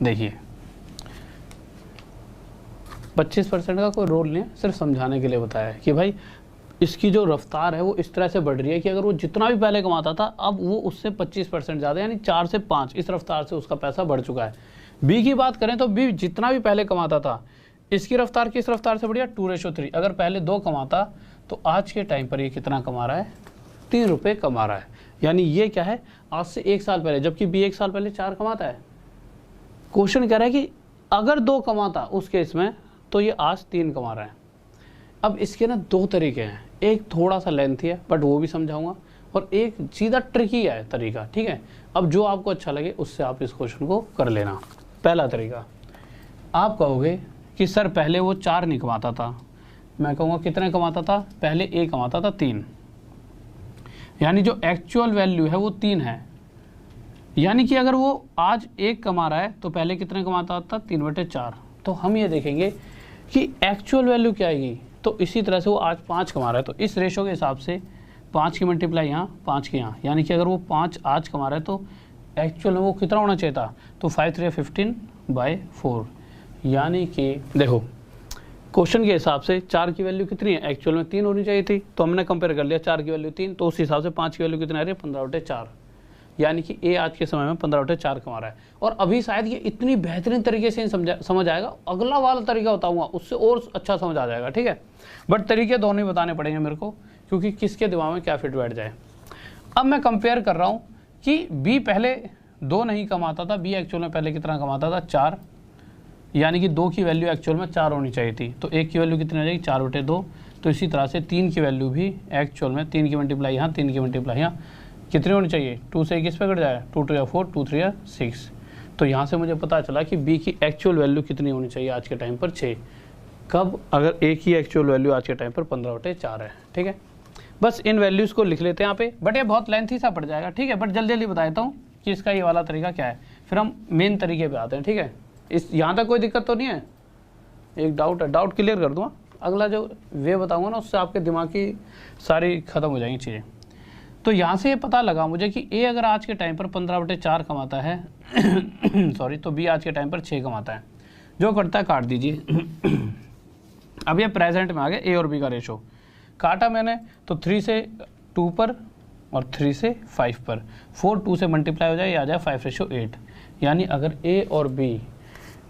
देखिए 25% का कोई रोल नहीं है, सिर्फ समझाने के लिए बताया है कि भाई इसकी जो रफ्तार है वो इस तरह से बढ़ रही है कि अगर वो जितना भी पहले कमाता था अब वो उससे 25% ज़्यादा, यानी 4 से 5 इस रफ्तार से उसका पैसा बढ़ चुका है। बी की बात करें तो बी जितना भी पहले कमाता था, इसकी रफ्तार किस रफ्तार से बढ़िया, 2:3। अगर पहले 2 कमाता तो आज के टाइम पर ये कितना कमा रहा है, 3 रुपये कमा रहा है। यानी ये क्या है, आज से 1 साल पहले, जबकि बी 1 साल पहले 4 कमाता है। क्वेश्चन कह रहा है कि अगर 2 कमाता उस केस में तो ये आज 3 कमा रहा है। अब इसके ना 2 तरीके हैं, एक थोड़ा सा लेंथी है बट वो भी समझाऊंगा, और एक सीधा ट्रिकी है तरीका। ठीक है, अब जो आपको अच्छा लगे उससे आप इस क्वेश्चन को कर लेना। पहला तरीका, आप कहोगे कि सर पहले वो 4 नहीं कमाता था, मैं कहूँगा कितने कमाता था, पहले ए कमाता था 3, यानी जो एक्चुअल वैल्यू है वो 3 है। यानी कि अगर वो आज 1 कमा रहा है तो पहले कितने कमाता था, 3/4। तो हम ये देखेंगे कि एक्चुअल वैल्यू क्या आएगी। तो इसी तरह से वो आज 5 कमा रहा है, तो इस रेशो के हिसाब से 5 की मल्टीप्लाई यहाँ, 5 की यहाँ, यानी कि अगर वो 5 आज कमा रहा है तो एक्चुअल में वो कितना होना चाहिए था, तो 5 3 15/4। यानी कि देखो क्वेश्चन के हिसाब से 4 की वैल्यू कितनी है, एक्चुअल में 3 होनी चाहिए थी, तो हमने कंपेयर कर लिया 4 की वैल्यू 3, तो उस हिसाब से 5 की वैल्यू कितनी आ रही है, 15/4। यानी कि ए आज के समय में 15/4 कमा रहा है। और अभी शायद ये इतनी बेहतरीन तरीके से समझ आएगा, अगला वाला तरीका बताऊंगा उससे और अच्छा समझ आ जाएगा। ठीक है, बट तरीके दोनों ही बताने पड़ेंगे मेरे को, क्योंकि किसके दिमाग में क्या फिट बैठ जाए। अब मैं कंपेयर कर रहा हूँ कि बी पहले 2 नहीं कमाता था, बी एक्चुअल में पहले कितना कमाता था, 4, यानी कि 2 की वैल्यू एक्चुअल में 4 होनी चाहिए थी, तो 1 की वैल्यू कितनी हो जाएगी, 4/2। तो इसी तरह से 3 की वैल्यू भी एक्चुअल में 3 की मल्टीप्लाई यहाँ, 3 की मल्टीप्लाई यहाँ कितनी होनी चाहिए, 2 से 1 पे कट जाए, 2 2 4, 2 3 6। तो यहाँ से मुझे पता चला कि बी की एक्चुअल वैल्यू कितनी होनी चाहिए आज के टाइम पर, 6। कब, अगर ए की एक्चुअल वैल्यू आज के टाइम पर 15/4 है। ठीक है, बस इन वैल्यूज़ को लिख लेते हैं यहाँ पे, बट ये बहुत लेंथी सा पड़ जाएगा। ठीक है, बट जल्दी जल्दी बता देता हूँ कि इसका ये वाला तरीका क्या है, फिर हम मेन तरीके पे आते हैं। ठीक है, इस यहाँ तक कोई दिक्कत तो नहीं है? एक डाउट है, डाउट क्लियर कर दूँगा, अगला जो वे बताऊँगा ना उससे आपके दिमाग की सारी ख़त्म हो जाएंगी चीज़ें। तो यहाँ से ये पता लगा मुझे कि ए अगर आज के टाइम पर 15/4 कमाता है सॉरी, तो बी आज के टाइम पर 6 कमाता है। जो करता है काट दीजिए अब ये प्रेजेंट में आ गया ए और बी का रेशो। काटा मैंने तो 3 से 2 पर और 3 से 5 पर, 4 2 से मल्टीप्लाई हो जाए, ये आ जाए 5:8। यानी अगर ए और बी,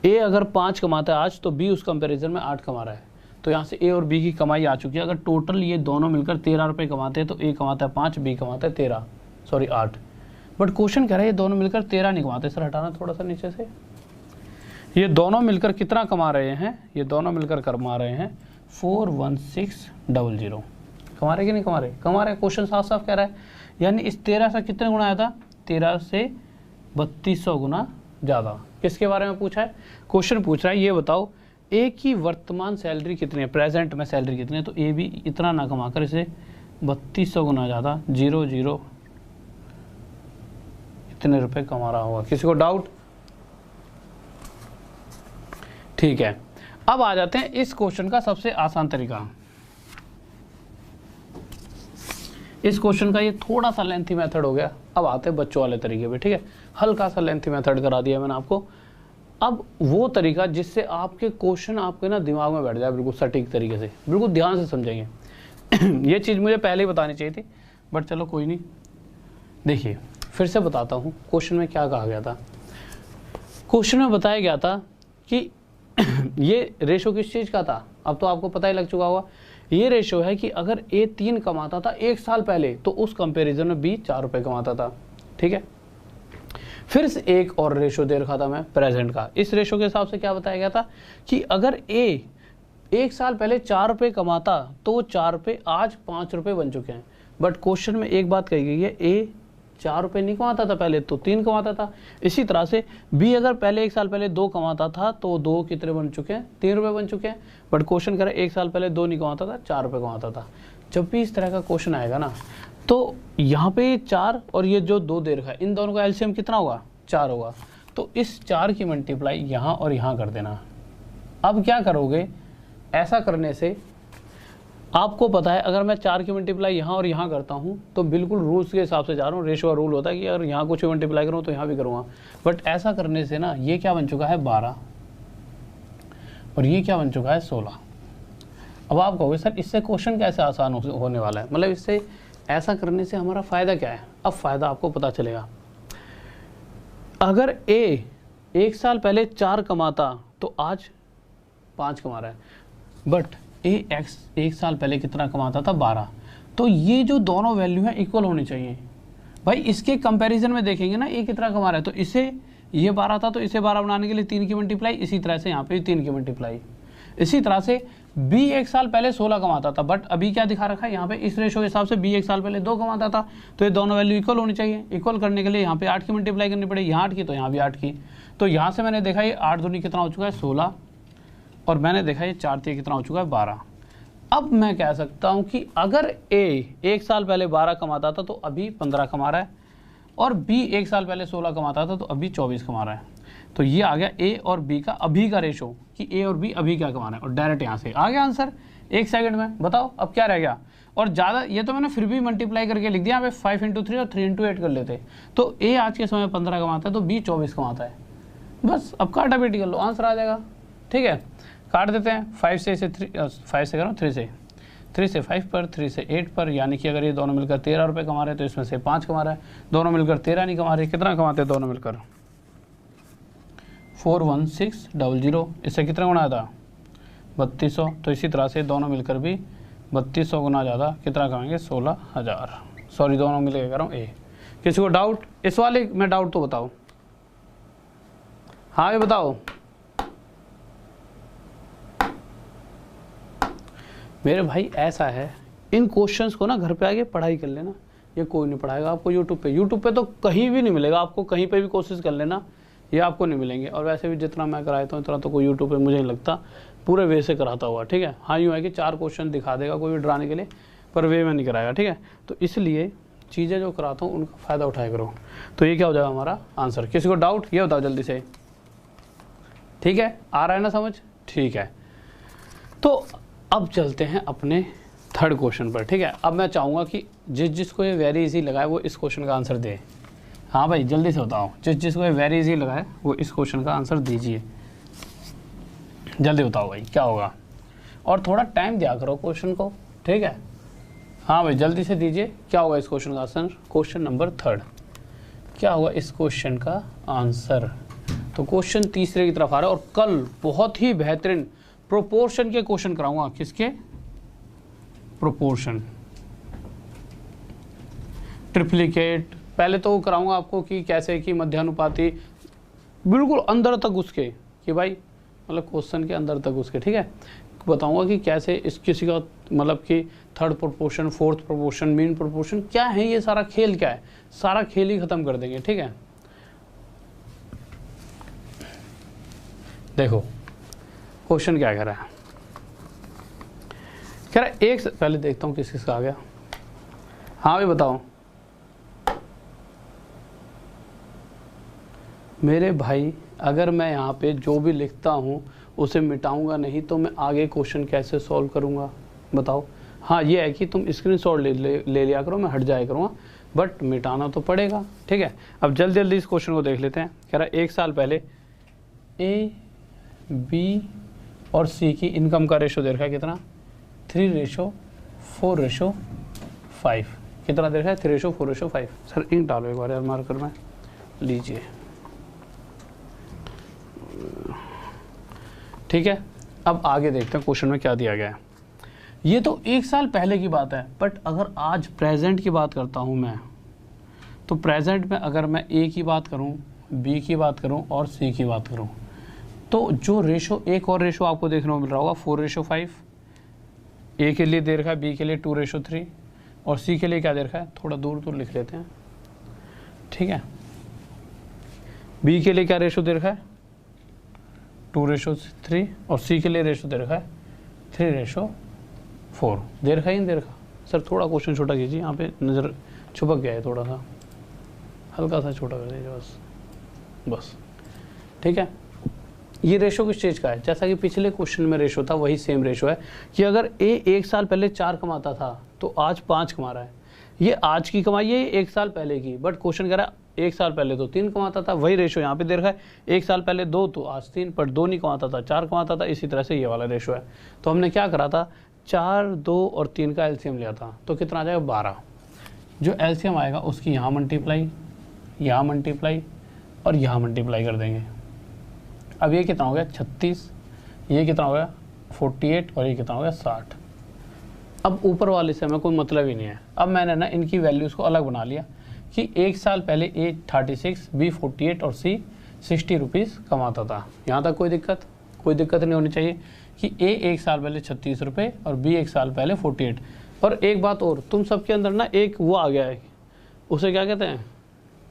ए अगर 5 कमाता है आज तो बी उस कंपैरिजन में 8 कमा रहा है। तो यहाँ से ए और बी की कमाई आ चुकी है। अगर टोटल ये दोनों मिलकर 13 रुपये कमाते हैं तो ए कमाता है 5, बी कमाता है 8। बट क्वेश्चन कह रहा है ये दोनों मिलकर 13 नहीं कमाते। सर हटाना थोड़ा सा नीचे से, ये दोनों मिलकर कितना कमा रहे हैं? ये दोनों मिलकर कमा रहे हैं 41600। कमा रहे कि नहीं कमा रहे? कमा रहे। क्वेश्चन साफ साफ कह रहा है। यानी इस 13 से कितने गुना आया था? 13 से 3200 गुना ज़्यादा। किसके बारे में पूछा है? क्वेश्चन पूछ रहा है ये बताओ ए की वर्तमान सैलरी कितनी है, प्रेजेंट में सैलरी कितनी है। तो ए भी इतना ना कमाकर इसे 3200 गुना ज़्यादा 0 इतने रुपए कमा रहा होगा। किसी को डाउट? ठीक है, अब आ जाते हैं इस क्वेश्चन का सबसे आसान तरीका। इस क्वेश्चन का ये थोड़ा सा लेंथी मेथड हो गया। अब आते हैं बच्चों वाले तरीके पे। ठीक है, हल्का सा लेंथी मेथड करा दिया मैंने आपको। अब वो तरीका जिससे आपके क्वेश्चन आपके ना दिमाग में बैठ जाए बिल्कुल सटीक तरीके से, बिल्कुल ध्यान से समझेंगे ये चीज़ मुझे पहले ही बतानी चाहिए थी, बट चलो कोई नहीं। देखिए फिर से बताता हूँ क्वेश्चन में क्या कहा गया था। क्वेश्चन में बताया गया था कि ये रेशो किस चीज़ का था, अब तो आपको पता ही लग चुका होगा। ये रेशो है कि अगर ए 3 कमाता था 1 साल पहले तो उस कंपैरिजन में बी 4 रुपये कमाता था। ठीक है, फिर से एक और रेशो दे रखा था मैं प्रेजेंट का। इस रेशो के हिसाब से क्या बताया गया था कि अगर ए 1 साल पहले 4 रुपये कमाता तो 4 रुपये आज 5 रुपये बन चुके हैं। बट क्वेश्चन में एक बात कही गई है, ए 4 रुपये नहीं कमाता था पहले, तो 3 कमाता था। इसी तरह से बी अगर पहले 1 साल पहले 2 कमाता था तो 2 कितने बन चुके हैं? 3 रुपये बन चुके हैं। बट क्वेश्चन करे 1 साल पहले 2 नहीं कमाता था, 4 रुपये कमाता था। जब भी इस तरह का क्वेश्चन आएगा ना, तो यहाँ पे 4 और ये जो 2 दे रखा है, इन दोनों का एलसीएम कितना होगा? 4 होगा। तो इस 4 की मल्टीप्लाई यहाँ और यहाँ कर देना। अब क्या करोगे? ऐसा करने से आपको पता है अगर मैं 4 की मल्टीप्लाई यहाँ और यहाँ करता हूँ तो बिल्कुल रूल्स के हिसाब से जा रहा हूँ। रेशो का रूल होता है कि अगर यहाँ कुछ मल्टीप्लाई करूँ तो यहाँ भी करूँगा। बट ऐसा करने से ना ये क्या बन चुका है? 12 और ये क्या बन चुका है? 16। अब आप कहोगे सर इससे क्वेश्चन कैसे आसान होने वाला है, मतलब इससे ऐसा करने से हमारा फ़ायदा क्या है? अब फ़ायदा आपको पता चलेगा। अगर ए 1 साल पहले 4 कमाता तो आज 5 कमा रहा है, बट ए एक्स 1 साल पहले कितना कमाता था? 12। तो ये जो दोनों वैल्यू हैं इक्वल होनी चाहिए भाई। इसके कंपैरिजन में देखेंगे ना ए कितना कमा रहा है, तो इसे ये 12 था तो इसे 12 बनाने के लिए 3 की मल्टीप्लाई, इसी तरह से यहाँ पे 3 की मल्टीप्लाई। इसी तरह से बी 1 साल पहले 16 कमाता था, बट अभी क्या दिखा रखा है यहाँ पे? इस रेशो के हिसाब से बी 1 साल पहले 2 कमाता था, तो ये दोनों वैल्यू इक्वल होनी चाहिए। इक्वल करने के लिए यहाँ पे 8 की मल्टीप्लाई करनी पड़ेगी, यहाँ 8 की तो यहाँ भी 8 की। तो यहाँ से मैंने देखा ये 8 दूनी कितना हो चुका है? 16, और मैंने देखा ये 4 3 कितना हो चुका है? 12। अब मैं कह सकता हूँ कि अगर ए 1 साल पहले 12 कमाता था तो अभी 15 कमा रहा है, और बी 1 साल पहले 16 कमाता था तो अभी 24 कमा रहा है। तो ये आ गया ए और बी का अभी का रेशो कि ए और बी अभी क्या कमा रहे हैं, और डायरेक्ट यहाँ से आ गया आंसर 1 सेकंड में। बताओ अब क्या रह गया? और ज़्यादा ये तो मैंने फिर भी मल्टीप्लाई करके लिख दिया, यहाँ पे 5 × 3 और 3 × 8 कर लेते। तो ए आज के समय 15 कमाता है तो बी 24 कमाता है। बस अब काटा बेटी कर लो, आंसर आ जाएगा। ठीक है, काट देते हैं। 5 से 3 से 5 पर, 3 से 8 पर, यानी कि अगर ये दोनों मिलकर 13 रुपये कमा रहे हैं तो इसमें से 5 कमा रहा है। दोनों मिलकर 13 नहीं कमा रहे, कितना कमाते हैं दोनों मिलकर? 41600। इससे कितना गुना था? 3200। तो इसी तरह से दोनों मिलकर भी 3200 गुना ज़्यादा कितना कमाएंगे? 16000। सॉरी, दोनों मिलकर कह रहा हूँ ए। किसी को डाउट इस वाले में? डाउट तो बताओ। हाँ ये बताओ। मेरे भाई ऐसा है, इन क्वेश्चंस को ना घर पे आके पढ़ाई कर लेना। ये कोई नहीं पढ़ाएगा आपको यूट्यूब पे तो कहीं भी नहीं मिलेगा आपको। कहीं पे भी कोशिश कर लेना, ये आपको नहीं मिलेंगे। और वैसे भी जितना मैं कराता हूँ इतना तो कोई यूट्यूब पे मुझे नहीं लगता पूरे वे से कराता हुआ, ठीक है। हाँ यूँ है कि 4 क्वेश्चन दिखा देगा कोई भी डराने के लिए, पर वे में नहीं कराएगा, ठीक है। तो इसलिए चीज़ें जो कराता हूँ उनका फ़ायदा उठाया करो। तो ये क्या हो जाएगा हमारा आंसर। किसी को डाउट ये बताओ जल्दी से, ठीक है, आ रहा है ना समझ, ठीक है। तो अब चलते हैं अपने थर्ड क्वेश्चन पर, ठीक है। अब मैं चाहूँगा कि जिसको ये वेरी इजी लगा है वो इस क्वेश्चन का आंसर दे। हाँ भाई जल्दी से बताओ, जिसको ये वेरी इजी लगा है वो इस क्वेश्चन का आंसर दीजिए, जल्दी बताओ भाई क्या होगा। और थोड़ा टाइम दिया करो क्वेश्चन को, ठीक है। हाँ भाई जल्दी से दीजिए, क्या होगा इस क्वेश्चन का आंसर। क्वेश्चन नंबर 3 क्या होगा इस क्वेश्चन का आंसर। तो क्वेश्चन तीसरे की तरफ आ रहा है और कल बहुत ही बेहतरीन प्रोपोर्शन के क्वेश्चन कराऊंगा। किसके? Proportion, triplicate. पहले तो कराऊंगा आपको कि कैसे कि मध्यानुपाती, बिल्कुल अंदर तक उसके, कि भाई मतलब क्वेश्चन के अंदर तक उसके, ठीक है। बताऊंगा कि कैसे इस किसी का मतलब कि third proportion, fourth proportion, mean proportion क्या है, ये सारा खेल क्या है, सारा खेल ही खत्म कर देंगे, ठीक है। देखो क्वेश्चन क्या कह रहा है, कह रहा है एक, पहले देखता हूँ किस किस का आ गया। हाँ भाई बताओ। मेरे भाई अगर मैं यहाँ पे जो भी लिखता हूँ उसे मिटाऊंगा नहीं तो मैं आगे क्वेश्चन कैसे सॉल्व करूँगा बताओ। हाँ ये है कि तुम स्क्रीनशॉट ले लिया करो, मैं हट जाया करूँगा, बट मिटाना तो पड़ेगा, ठीक है। अब जल्दी जल्दी इस क्वेश्चन को देख लेते हैं। कह रहा है 1 साल पहले ए, बी और सी की इनकम का रेशो दे रखा है कितना, 3:4:5। कितना दे रखा है, 3:4:5। सर इंक डालो एक बार यार मार्कर में, लीजिए, ठीक है। अब आगे देखते हैं क्वेश्चन में क्या दिया गया है। ये तो 1 साल पहले की बात है, बट अगर आज प्रेजेंट की बात करता हूँ मैं, तो प्रेजेंट में अगर मैं ए की बात करूँ, बी की बात करूँ और सी की बात करूँ, तो जो रेशो, एक और रेशो आपको देखने को मिल रहा होगा 4:5। ए के लिए दे रखा है, बी के लिए 2:3 और सी के लिए क्या दे रखा है, थोड़ा दूर दूर लिख लेते हैं, ठीक है। बी के लिए क्या रेशो दे रखा है, 2:3 और सी के लिए रेशो दे रखा है 3:4। दे रखा है या दे रखा। सर थोड़ा क्वेश्चन छोटा कीजिए, यहाँ पे नज़र छुपक गया है, थोड़ा सा हल्का सा छोटा कर दीजिए बस, ठीक है। ये रेशो किस चीज़ का है, जैसा कि पिछले क्वेश्चन में रेशो था वही सेम रेशो है कि अगर ए 1 साल पहले 4 कमाता था तो आज 5 कमा रहा है। ये आज की कमाई है 1 साल पहले की, बट क्वेश्चन कह रहा है 1 साल पहले तो 3 कमाता था, वही रेशो यहाँ पे दे रखा है 1 साल पहले 2 तो आज 3, पर 2 नहीं कमाता था 4 कमाता था। इसी तरह से ये वाला रेशो है। तो हमने क्या करा था, 4, 2 और 3 का एलसीएम लिया था, तो कितना आ जाएगा 12। जो एलसीएम आएगा उसकी यहाँ मल्टीप्लाई, यहाँ मल्टीप्लाई और यहाँ मल्टीप्लाई कर देंगे। अब ये कितना हो गया 36, ये कितना हो गया 48 और ये कितना हो गया 60। अब ऊपर वाले से हमें कोई मतलब ही नहीं है। अब मैंने ना इनकी वैल्यूज़ को अलग बना लिया कि 1 साल पहले ए 36, बी 48 और सी 60 रुपीज़ कमाता था। यहाँ तक कोई दिक्कत नहीं होनी चाहिए कि ए 1 साल पहले 36 रुपये और बी 1 साल पहले 48। और एक बात और, तुम सबके अंदर ना एक वो आ गया है, उसे क्या कहते हैं,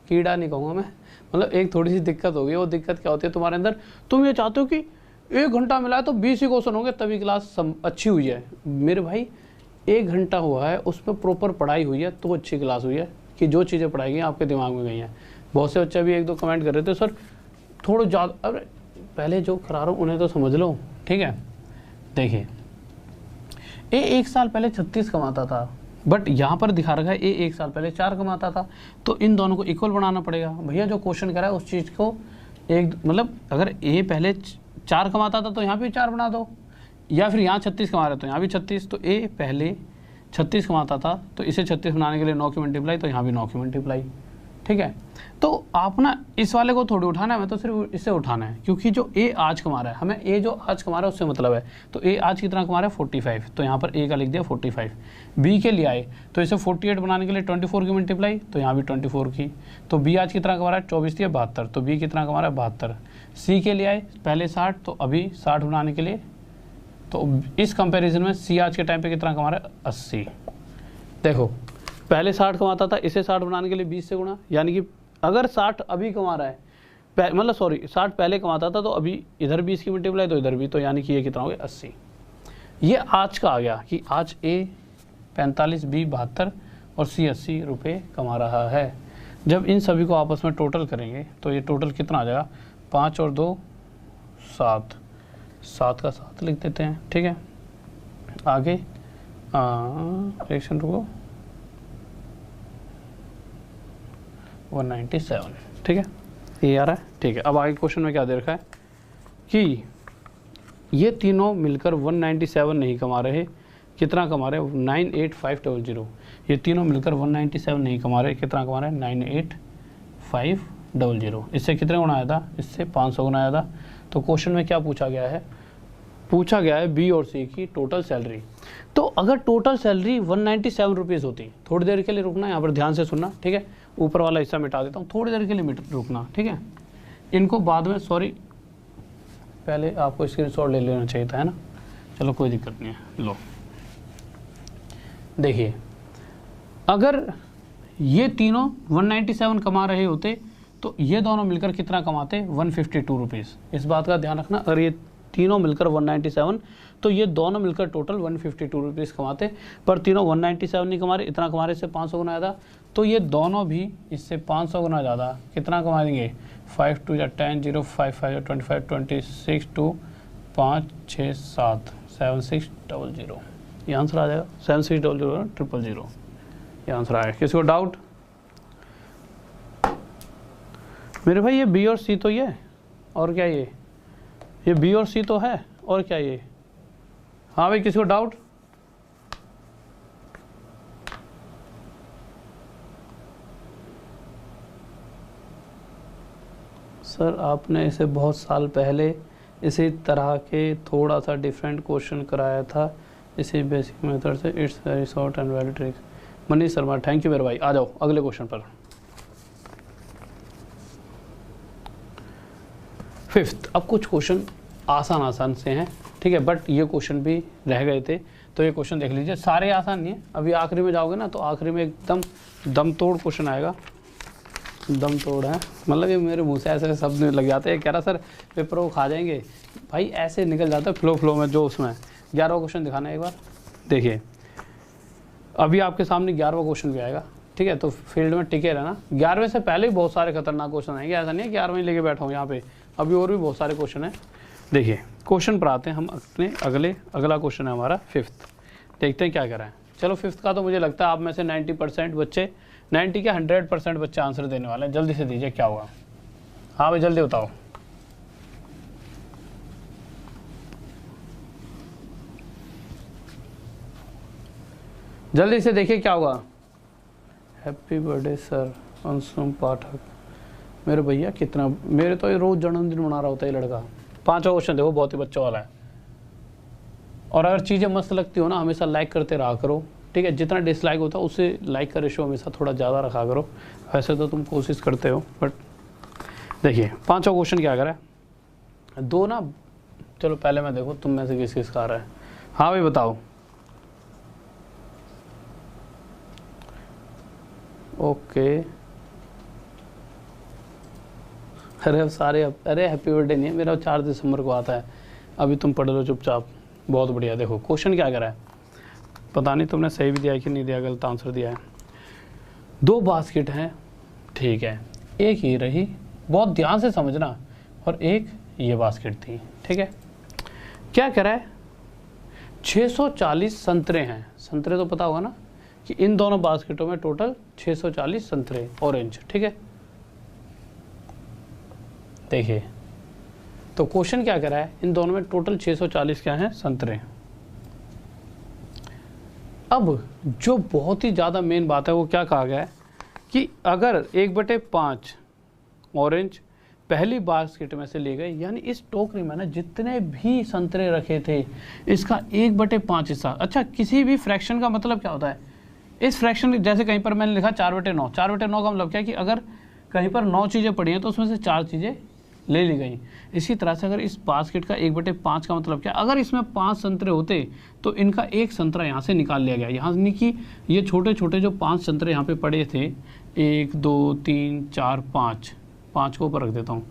कीड़ा नहीं कहूँगा मैं, मतलब एक थोड़ी सी दिक्कत हो गई। वो दिक्कत क्या होती है तुम्हारे अंदर, तुम ये चाहते हो कि 1 घंटा मिला है तो 20 ही क्वेश्चन होंगे तभी क्लास अच्छी हुई है। मेरे भाई 1 घंटा हुआ है, उसमें प्रॉपर पढ़ाई हुई है तो अच्छी क्लास हुई है कि जो चीज़ें पढ़ाई गई आपके दिमाग में गई हैं। बहुत से बच्चे भी 1-2 कमेंट कर रहे थे सर थोड़ा ज़्यादा, अरे पहले जो करा रहा हूँ उन्हें तो समझ लो, ठीक है। देखिए ए 1 साल पहले 36 कमाता था, बट यहाँ पर दिखा रखा है ए 1 साल पहले 4 कमाता था, तो इन दोनों को इक्वल बनाना पड़ेगा। भैया जो क्वेश्चन करा है उस चीज़ को एक, मतलब अगर ए पहले 4 कमाता था तो यहाँ भी 4 बना दो, या फिर यहाँ 36 कमा रहे तो यहाँ भी 36। तो ए पहले 36 कमाता था तो इसे 36 बनाने के लिए 9 की मल्टीप्लाई, तो यहाँ भी 9 की मल्टीप्लाई, ठीक है। तो आप ना इस वाले को थोड़ी उठाना है, मैं तो सिर्फ इससे उठाना है, क्योंकि जो ए आज कमा रहा है, हमें ए जो आज कमा रहा है उससे मतलब है। तो ए आज कितना कमा रहा है 45, तो यहाँ पर ए का लिख दिया 45। बी के लिए आए तो इसे 48 बनाने के लिए 24 की मल्टीप्लाई, तो यहाँ भी 24 की। तो बी आज कितना कमा रहा है 24 दिया 72, तो बी कितना कमा रहा है 72। सी के लिए आए पहले 60, तो अभी 60 बनाने के लिए, तो इस कंपैरिजन में सी आज के टाइम पे कितना कमा रहा है 80। देखो पहले 60 कमाता था, इसे 60 बनाने के लिए 20 से गुणा, यानी कि अगर 60 अभी कमा रहा है मतलब सॉरी 60 पहले कमाता था, तो अभी इधर भी इसकी मल्टीप्लाई तो इधर भी, तो यानी कि ये कितना हो गया 80। ये आज का आ गया कि आज ए 45, बी 72 और सी 80 रुपये कमा रहा है। जब इन सभी को आपस में टोटल करेंगे तो ये टोटल कितना आ जाएगा, 5 और 2 7, 7 का 7 लिख देते हैं, ठीक है। आगे रिएक्शन रुको 197, ठीक है, ये आ रहा है, ठीक है। अब आगे क्वेश्चन में क्या दे रखा है कि ये तीनों मिलकर 197 नहीं कमा रहे, कितना कमा रहे हैं 98500। ये तीनों मिलकर 197 नहीं कमा रहे, कितना कमा रहे हैं 98500। इससे कितने गुना आया था, इससे 500 गुना आया था। तो क्वेश्चन में क्या पूछा गया है, पूछा गया है बी और सी की टोटल सैलरी। तो अगर टोटल सैलरी 197 रुपीज़ होती, थोड़ी देर के लिए रुकना, यहाँ पर ध्यान से सुनना, ठीक है। ऊपर वाला हिस्सा मिटा देता हूँ, थोड़ी देर के लिए रुकना, ठीक है। इनको बाद में, सॉरी पहले आपको स्क्रीनशॉट ले लेना चाहिए था, है ना। चलो कोई दिक्कत नहीं है, लो देखिए, अगर ये तीनों 197 कमा रहे होते तो ये दोनों मिलकर कितना कमाते 152 रुपीज़। इस बात का ध्यान रखना, अगर ये तीनों मिलकर 197 तो ये दोनों मिलकर टोटल 152 रुपीज़ कमाते, पर तीनों 197 नहीं कमा रहे, इतना कमा रहे, इससे 500 गुना ज़्यादा। तो ये दोनों भी इससे 500 गुना ज़्यादा कितना कमा देंगे, 5 2 या 10 0 5 5 25 26 2 5 6 7 7600। ये आंसर आ जाएगा 7600 000, ये आंसर आएगा। किसी को डाउट? मेरे भाई ये बी और सी तो ये, और क्या ये बी और सी तो है, और क्या ये? हाँ भाई, किसी को डाउट? सर आपने इसे बहुत साल पहले इसी तरह के थोड़ा सा डिफरेंट क्वेश्चन कराया था इसी बेसिक मेथड से। It's very short and very trick. Manish Sharma, thank you मेरे भाई। आ जाओ अगले क्वेश्चन पर। फिफ्थ, अब कुछ क्वेश्चन आसान से हैं, ठीक है, बट ये क्वेश्चन भी रह गए थे, तो ये क्वेश्चन देख लीजिए। सारे आसान नहीं है, अभी आखिरी में जाओगे ना तो आखिरी में एकदम दम तोड़ क्वेश्चन आएगा। दम तोड़ है मतलब ये मेरे मुंह से ऐसे शब्द लग जाते हैं, कह रहा सर पेपर को खा जाएंगे, भाई ऐसे निकल जाता है फ्लो में जो उसमें। 11वां क्वेश्चन दिखाना है एक बार, देखिए अभी आपके सामने 11वां क्वेश्चन भी आएगा, ठीक है, तो फील्ड में टिके रहना। 11वें से पहले भी बहुत सारे खतरनाक क्वेश्चन आएंगे, ऐसा नहीं है 11वें लेके बैठा हूँ यहाँ पे, अभी और भी बहुत सारे क्वेश्चन हैं। देखिए क्वेश्चन पर आते हैं हम अपने अगला क्वेश्चन है हमारा फिफ्थ, देखते हैं क्या करा है। चलो फिफ्थ का तो मुझे लगता है आप में से 90% बच्चे, 90 क्या 100% बच्चे आंसर देने वाले हैं। जल्दी से दीजिए क्या होगा। हाँ भाई जल्दी बताओ। जल्दी से देखिए क्या होगा। हैप्पी बर्थडे सर अंशुम पाठक। मेरे भैया कितना, मेरे तो ये रोज जन्मदिन मना रहा होता है ये लड़का। 5वां क्वेश्चन देखो, बहुत ही बच्चों वाला है। और अगर चीज़ें मस्त लगती हो ना हमेशा लाइक करते रहा करो, ठीक है। जितना डिसलाइक होता है उससे लाइक का रेशो हमेशा थोड़ा ज़्यादा रखा करो। वैसे तो तुम कोशिश करते हो, बट देखिए 5वां क्वेश्चन क्या करा है। दो ना, चलो पहले मैं देखो तुम में से किस का आ रहा है। हाँ भाई बताओ। ओके, अरे सारे, अरे हैप्पी बर्थडे नहीं है मेरा, 4 दिसंबर को आता है। अभी तुम पढ़ लो चुपचाप, बहुत बढ़िया। देखो क्वेश्चन क्या करा है, पता नहीं तुमने सही भी दिया है कि नहीं दिया, गलत आंसर दिया है। 2 बास्केट हैं, ठीक है, एक ये रही, बहुत ध्यान से समझना, और एक ये बास्केट थी, ठीक है। क्या करा है, 640 संतरे हैं। संतरे तो पता होगा ना कि इन दोनों बास्केटों में टोटल 640 संतरे ऑरेंज, ठीक है। देखिए तो क्वेश्चन क्या करा है, इन दोनों में टोटल 640 क्या है संतरे। अब जो बहुत ही ज़्यादा मेन बात है वो क्या कहा गया है कि अगर 1/5 ऑरेंज पहली बास्केट में से ले गए, यानी इस टोकरी में ना जितने भी संतरे रखे थे इसका 1/5 हिस्सा। अच्छा, किसी भी फ्रैक्शन का मतलब क्या होता है, इस फ्रैक्शन जैसे कहीं पर मैंने लिखा 4/9, 4/9 का मतलब क्या है कि अगर कहीं पर 9 चीज़ें पड़ी हैं तो उसमें से 4 चीज़ें ले ली गई। इसी तरह से अगर इस बास्केट का 1/5 का मतलब क्या, अगर इसमें 5 संतरे होते तो इनका एक संतरा यहाँ से निकाल लिया गया। यहाँ नहीं कि ये छोटे छोटे जो 5 संतरे यहाँ पे पड़े थे, 1 2 3 4 5 को ऊपर रख देता हूँ,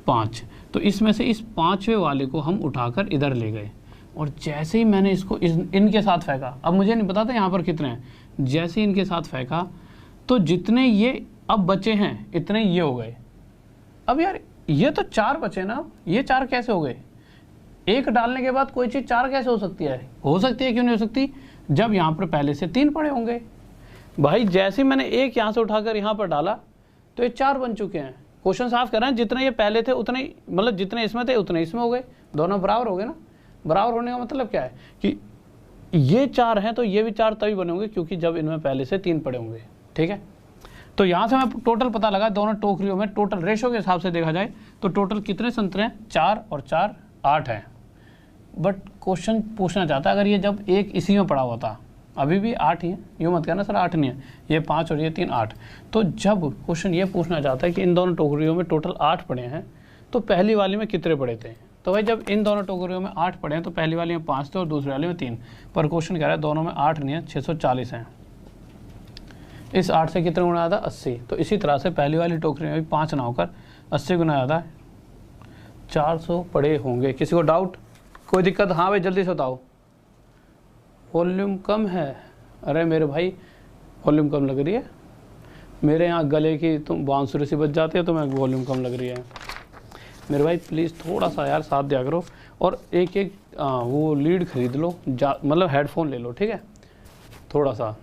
5। तो इसमें से इस 5वें वाले को हम उठाकर इधर ले गए और जैसे ही मैंने इसको इनके साथ फेंका, अब मुझे नहीं पता था यहाँ पर कितने हैं, जैसे ही इनके साथ फेंका तो जितने ये अब बचे हैं इतने ये हो गए। अब यार ये तो 4 बचे ना, ये 4 कैसे हो गए? एक डालने के बाद कोई चीज़ 4 कैसे हो सकती है? हो सकती है, क्यों नहीं हो सकती? जब यहाँ पर पहले से 3 पड़े होंगे। भाई जैसे ही मैंने एक यहाँ से उठाकर यहाँ पर डाला तो ये 4 बन चुके हैं। क्वेश्चन साफ कर रहे हैं, जितने ये पहले थे उतने, मतलब जितने इसमें थे उतने इसमें हो गए, दोनों बराबर हो गए ना। बराबर होने का मतलब क्या है कि ये 4 हैं तो ये भी 4 तभी बने होंगे क्योंकि जब इनमें पहले से 3 पड़े होंगे। ठीक है, तो यहाँ से मैं टोटल पता लगा, दोनों टोकरियों में टोटल रेशो के हिसाब से देखा जाए तो टोटल कितने संतरे हैं? 4 और 4 8 हैं। बट क्वेश्चन पूछना चाहता है अगर ये जब एक इसी में पड़ा हुआ था, अभी भी 8 ही है, यूँ मत कहना सर 8 नहीं है, ये 5 और ये 3 8। तो जब क्वेश्चन ये पूछना चाहता है कि इन दोनों टोकरियों में टोटल 8 पड़े हैं तो पहली वाली में कितने पड़े थे? तो भाई जब इन दोनों टोकरियों में 8 पड़े हैं तो पहली वाली में 5 थे और दूसरी वाली में 3। पर क्वेश्चन कह रहा है दोनों में 8 नहीं है, 640 हैं। इस 8 से कितने गुना आता है? 80। तो इसी तरह से पहली वाली टोकरी में भी 5 ना होकर 80 गुना आता है, 400 पड़े होंगे। किसी को डाउट, कोई दिक्कत? हाँ भाई जल्दी से बताओ। वॉल्यूम कम है? अरे मेरे भाई वॉल्यूम कम लग रही है, मेरे यहाँ गले की तुम बांसुरी सी बज जाती है तो मैं वॉल्यूम कम लग रही है। मेरे भाई प्लीज़ थोड़ा सा यार साथ दिया करो और एक एक वो लीड खरीद लो, मतलब हेडफोन ले लो, ठीक है, थोड़ा सा।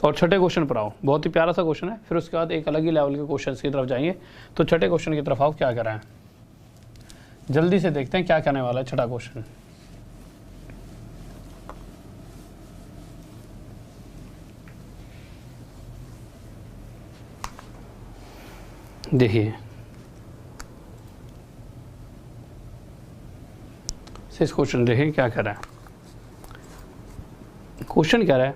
और छठे क्वेश्चन पर आओ, बहुत ही प्यारा सा क्वेश्चन है, फिर उसके बाद एक अलग ही लेवल के क्वेश्चन की तरफ जाएंगे। तो छठे क्वेश्चन की तरफ आओ, क्या कर रहे हैं जल्दी से देखते हैं क्या कहने वाला है छठा क्वेश्चन। देखिए इस क्वेश्चन देखिए क्या कह रहा है। क्वेश्चन कह रहा है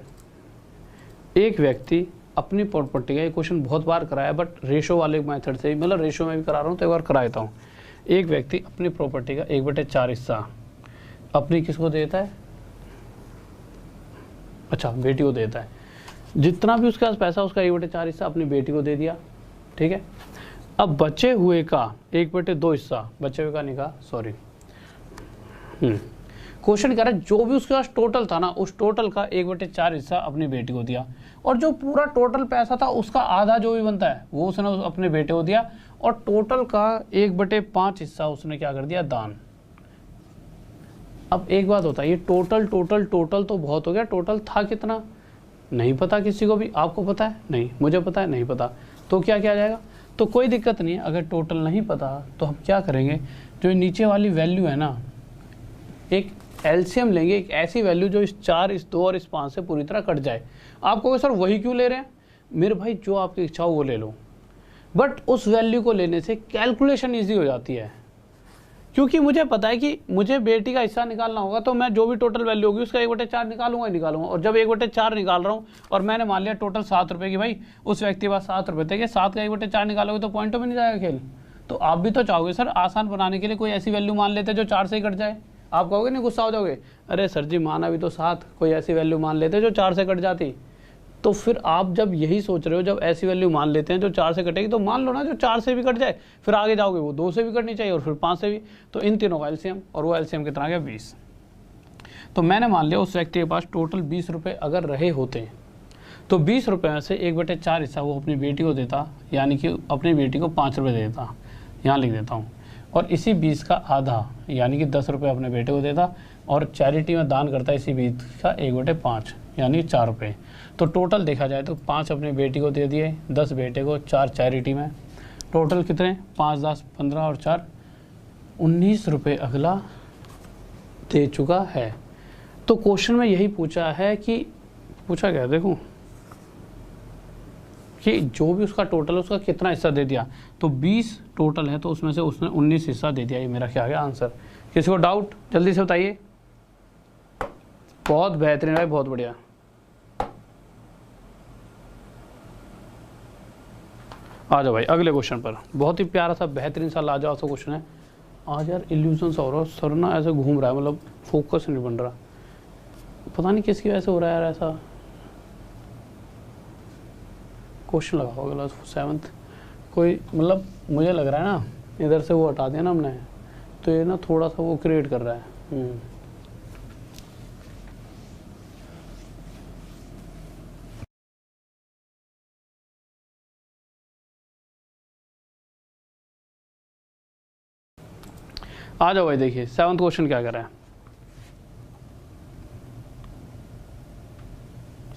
एक व्यक्ति अपनी प्रॉपर्टी का, ये क्वेश्चन बहुत बार कराया बट रेशो वाले मेथड से, मतलब रेशो में भी करा रहा हूँ तो एक बार करा देता हूँ। एक व्यक्ति अपनी प्रॉपर्टी का 1/4 हिस्सा अपनी किसको देता है? अच्छा, बेटी को देता है। जितना भी उसके पास पैसा उसका 1/4 हिस्सा अपनी बेटी को दे दिया, ठीक है। अब बचे हुए का 1/2 हिस्सा, बचे हुए का नहीं कहा, सॉरी, क्वेश्चन कह रहा है जो भी उसके पास टोटल था ना, उस टोटल का 1/4 हिस्सा अपनी बेटी को दिया और जो पूरा टोटल पैसा था उसका आधा जो भी बनता है वो उसने अपने बेटे को दिया और टोटल का 1/5 हिस्सा उसने क्या कर दिया? दान। अब एक बात होता है, ये टोटल टोटल टोटल तो बहुत हो गया, टोटल था कितना नहीं पता किसी को भी। आपको पता है? नहीं। मुझे पता है? नहीं पता। तो क्या किया जाएगा? तो कोई दिक्कत नहीं है, अगर टोटल नहीं पता तो हम क्या करेंगे, जो नीचे वाली वैल्यू है ना, एक एलसीएम लेंगे, एक ऐसी वैल्यू जो इस 4, इस 2 और इस 5 से पूरी तरह कट जाए। आप कहोगे सर वही क्यों ले रहे हैं? मेरे भाई जो आपकी इच्छा हो वो ले लो, बट उस वैल्यू को लेने से कैलकुलेशन ईजी हो जाती है, क्योंकि मुझे पता है कि मुझे बेटी का हिस्सा निकालना होगा तो मैं जो भी टोटल वैल्यू होगी उसका 1/4 निकालूंगा ही निकालूंगा। और जब 1/4 निकाल रहा हूँ और मैंने मान लिया टोटल 7 रुपये की, भाई उस व्यक्ति के पास 7 रुपये थे कि 7 का 1/4 निकालोगे तो पॉइंटों में नहीं जाएगा खेल। तो आप भी तो चाहोगे सर आसान बनाने के लिए कोई ऐसी वैल्यू मान लेते जो 4 से ही कट जाए। आप कहोगे नहीं, गुस्सा हो जाओगे, अरे सर जी माना भी तो 7, कोई ऐसी वैल्यू मान लेते जो 4 से कट जाती। तो फिर आप जब यही सोच रहे हो, जब ऐसी वैल्यू मान लेते हैं जो 4 से कटेगी, तो मान लो ना जो 4 से भी कट जाए, फिर आगे जाओगे वो 2 से भी कटनी चाहिए और फिर 5 से भी। तो इन तीनों का एलसीएम, और वो एलसीएम कितना आ गया? 20। तो मैंने मान लिया उस व्यक्ति के पास टोटल 20 रुपये अगर रहे होते तो 20 रुपये में से 1/4 हिस्सा वो अपनी बेटी को देता, यानी कि अपनी बेटी को 5 रुपये देता, यहाँ लिख देता हूँ। और इसी 20 का आधा यानी कि 10 रुपये अपने बेटे को देता और चैरिटी में दान करता इसी 20 का 1/5 यानी 4 रुपये। तो टोटल देखा जाए तो 5 अपनी बेटी को दे दिए, 10 बेटे को, 4 चैरिटी में, टोटल कितने? 5, 10, 15 और 4 19 रुपये अगला दे चुका है। तो क्वेश्चन में यही पूछा है कि, पूछा क्या देखो, कि जो भी उसका टोटल है उसका कितना हिस्सा दे दिया। तो 20 टोटल है तो उसमें से उसने 19 हिस्सा दे दिया। ये मेरा क्या आ गया आंसर। किसी को डाउट जल्दी से बताइए। बहुत बेहतरीन भाई, बहुत बढ़िया। आ जाओ भाई अगले क्वेश्चन पर। बहुत ही प्यारा सा बेहतरीन सा लाजवाब सा क्वेश्चन है। आज यार इल्यूजन सा हो रहा है, सर ना ऐसे घूम रहा है, मतलब फोकस नहीं बन रहा, पता नहीं किसकी वजह से हो रहा है यार ऐसा। क्वेश्चन लगा होगा क्लास 7th कोई, मतलब मुझे लग रहा है ना इधर से वो हटा दिया ना हमने, तो ये ना थोड़ा सा वो क्रिएट कर रहा है। आ जाओ भाई, देखिए 7th क्वेश्चन क्या कर रहा है।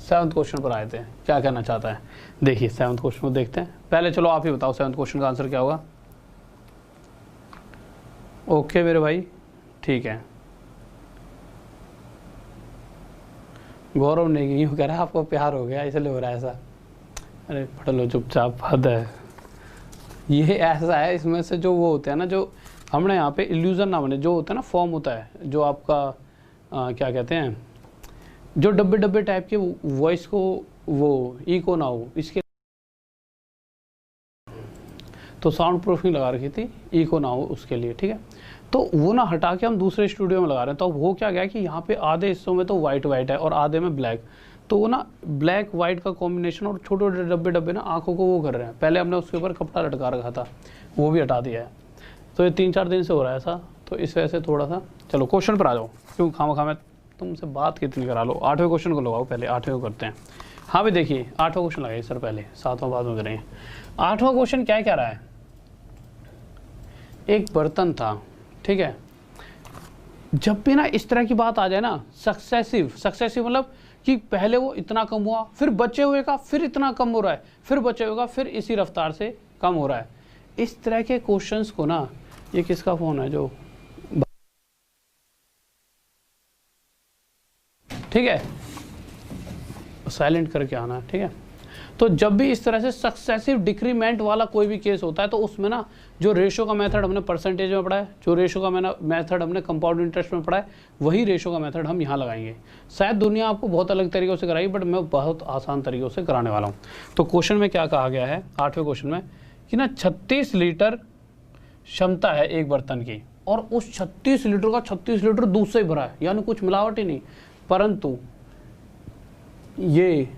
7th क्वेश्चन पर आए थे, क्या कहना चाहता है। देखिए 7th क्वेश्चन को देखते हैं। पहले चलो आप ही बताओ 7th क्वेश्चन का आंसर क्या होगा। ओके मेरे भाई, ठीक है। गौरव नहीं यूँ कह रहा है आपको प्यार हो गया इसलिए हो रहा है ऐसा। अरे पढ़ लो चुपचाप, हद है। ये ऐसा है, इसमें से जो वो होते हैं ना, जो हमने यहाँ पे इल्यूजन ना बने, जो होता है ना फॉर्म होता है जो आपका क्या कहते हैं, जो डब्बे डब्बे टाइप के वॉइस को वो इको ना हो, इसके तो साउंड प्रूफिंग लगा रखी थी, इको ना हो उसके लिए, ठीक है। तो वो ना हटा के हम दूसरे स्टूडियो में लगा रहे हैं। तो वो क्या गया कि यहाँ पे आधे हिस्सों में तो वाइट वाइट है और आधे में ब्लैक, तो वो ना ब्लैक वाइट का कॉम्बिनेशन और छोटे छोटे डब्बे डब्बे ना आंखों को वो कर रहे हैं। पहले हमने उसके ऊपर कपड़ा लटका रखा था, वो भी हटा दिया है। तो ये 3-4 दिन से हो रहा है ऐसा, तो इस वजह से थोड़ा सा। चलो क्वेश्चन पर आ जाओ, क्यों खामा मैं तुमसे बात कितनी करा लो। 8वें क्वेश्चन को लगाओ, पहले 8वें को करते हैं। हाँ भाई देखिए 8वां क्वेश्चन लगाइए सर, पहले 7वां बाद में करेंगे। 8वां क्वेश्चन क्या कह रहा है, एक बर्तन था, ठीक है। जब भी ना इस तरह की बात आ जाए ना, सक्सेसिव मतलब कि पहले वो इतना कम हुआ, फिर बचे हुए का फिर इतना कम हो रहा है, फिर बचे हुए का फिर इसी रफ्तार से कम हो रहा है, इस तरह के क्वेश्चंस को ना, ये किसका फोन है जो, ठीक है, साइलेंट करके आना, ठीक है। तो जब भी इस तरह से सक्सेसिव डिक्रीमेंट वाला कोई भी केस होता है, तो उसमें ना जो रेशो का मेथड हमने परसेंटेज में पढ़ा है, जो रेशो का मेथड हमने कंपाउंड इंटरेस्ट में पढ़ा है, वही रेशो का मेथड हम यहाँ लगाएंगे। शायद दुनिया आपको बहुत अलग तरीक़ों से कराई, बट मैं बहुत आसान तरीक़ों से कराने वाला हूँ। तो क्वेश्चन में क्या कहा गया है 8वें क्वेश्चन में कि ना 36 लीटर क्षमता है एक बर्तन की, और उस 36 लीटर का 36 लीटर दूध से ही भरा है, यानी कुछ मिलावट ही नहीं। परंतु ये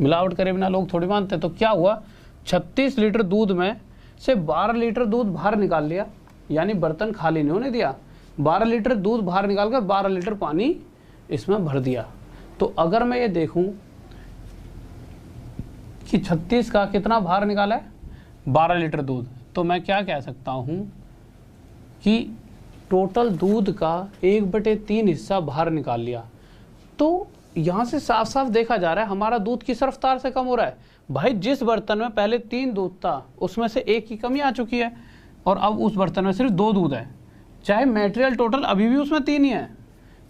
मिलावट करे बिना लोग थोड़ी मानते हैं। तो क्या हुआ, 36 लीटर दूध में से 12 लीटर दूध बाहर निकाल लिया, यानी बर्तन खाली नहीं होने दिया। 12 लीटर दूध बाहर निकाल कर 12 लीटर पानी इसमें भर दिया। तो अगर मैं ये देखूं कि 36 का कितना बाहर निकाला है, 12 लीटर दूध, तो मैं क्या कह सकता हूं कि टोटल दूध का 1/3 हिस्सा बाहर निकाल लिया। तो यहाँ से साफ साफ देखा जा रहा है हमारा दूध किस रफ्तार से कम हो रहा है। भाई जिस बर्तन में पहले 3 दूध था उसमें से 1 की कमी आ चुकी है, और अब उस बर्तन में सिर्फ 2 दूध है। चाहे मटेरियल टोटल अभी भी उसमें 3 ही है,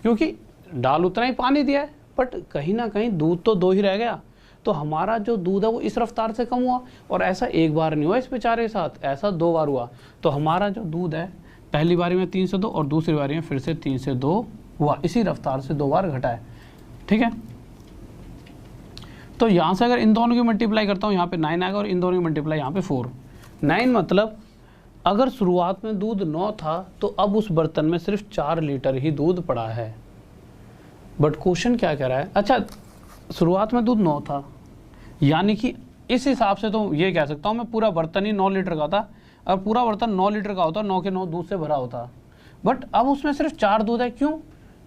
क्योंकि डाल उतना ही पानी दिया है, बट कहीं ना कहीं दूध तो 2 ही रह गया। तो हमारा जो दूध है वो इस रफ्तार से कम हुआ, और ऐसा एक बार नहीं हुआ इस बेचारे के साथ, ऐसा 2 बार हुआ। तो हमारा जो दूध है पहली बारी में 3 से 2 और दूसरी बारी में फिर से 3 से 2 हुआ, इसी रफ्तार से 2 बार घटा है, ठीक है। तो यहाँ से अगर इन दोनों की मल्टीप्लाई करता हूँ, यहाँ पे 9 आएगा, और इन दोनों की मल्टीप्लाई यहाँ पे 4। 9 मतलब अगर शुरुआत में दूध 9 था, तो अब उस बर्तन में सिर्फ 4 लीटर ही दूध पड़ा है। बट क्वेश्चन क्या कह रहा है, अच्छा शुरुआत में दूध 9 था, यानी कि इस हिसाब से तो ये कह सकता हूँ मैं पूरा बर्तन ही 9 लीटर का था। और पूरा बर्तन 9 लीटर का होता, 9 के 9 दूध से भरा होता, बट अब उसमें सिर्फ 4 दूध है। क्यों?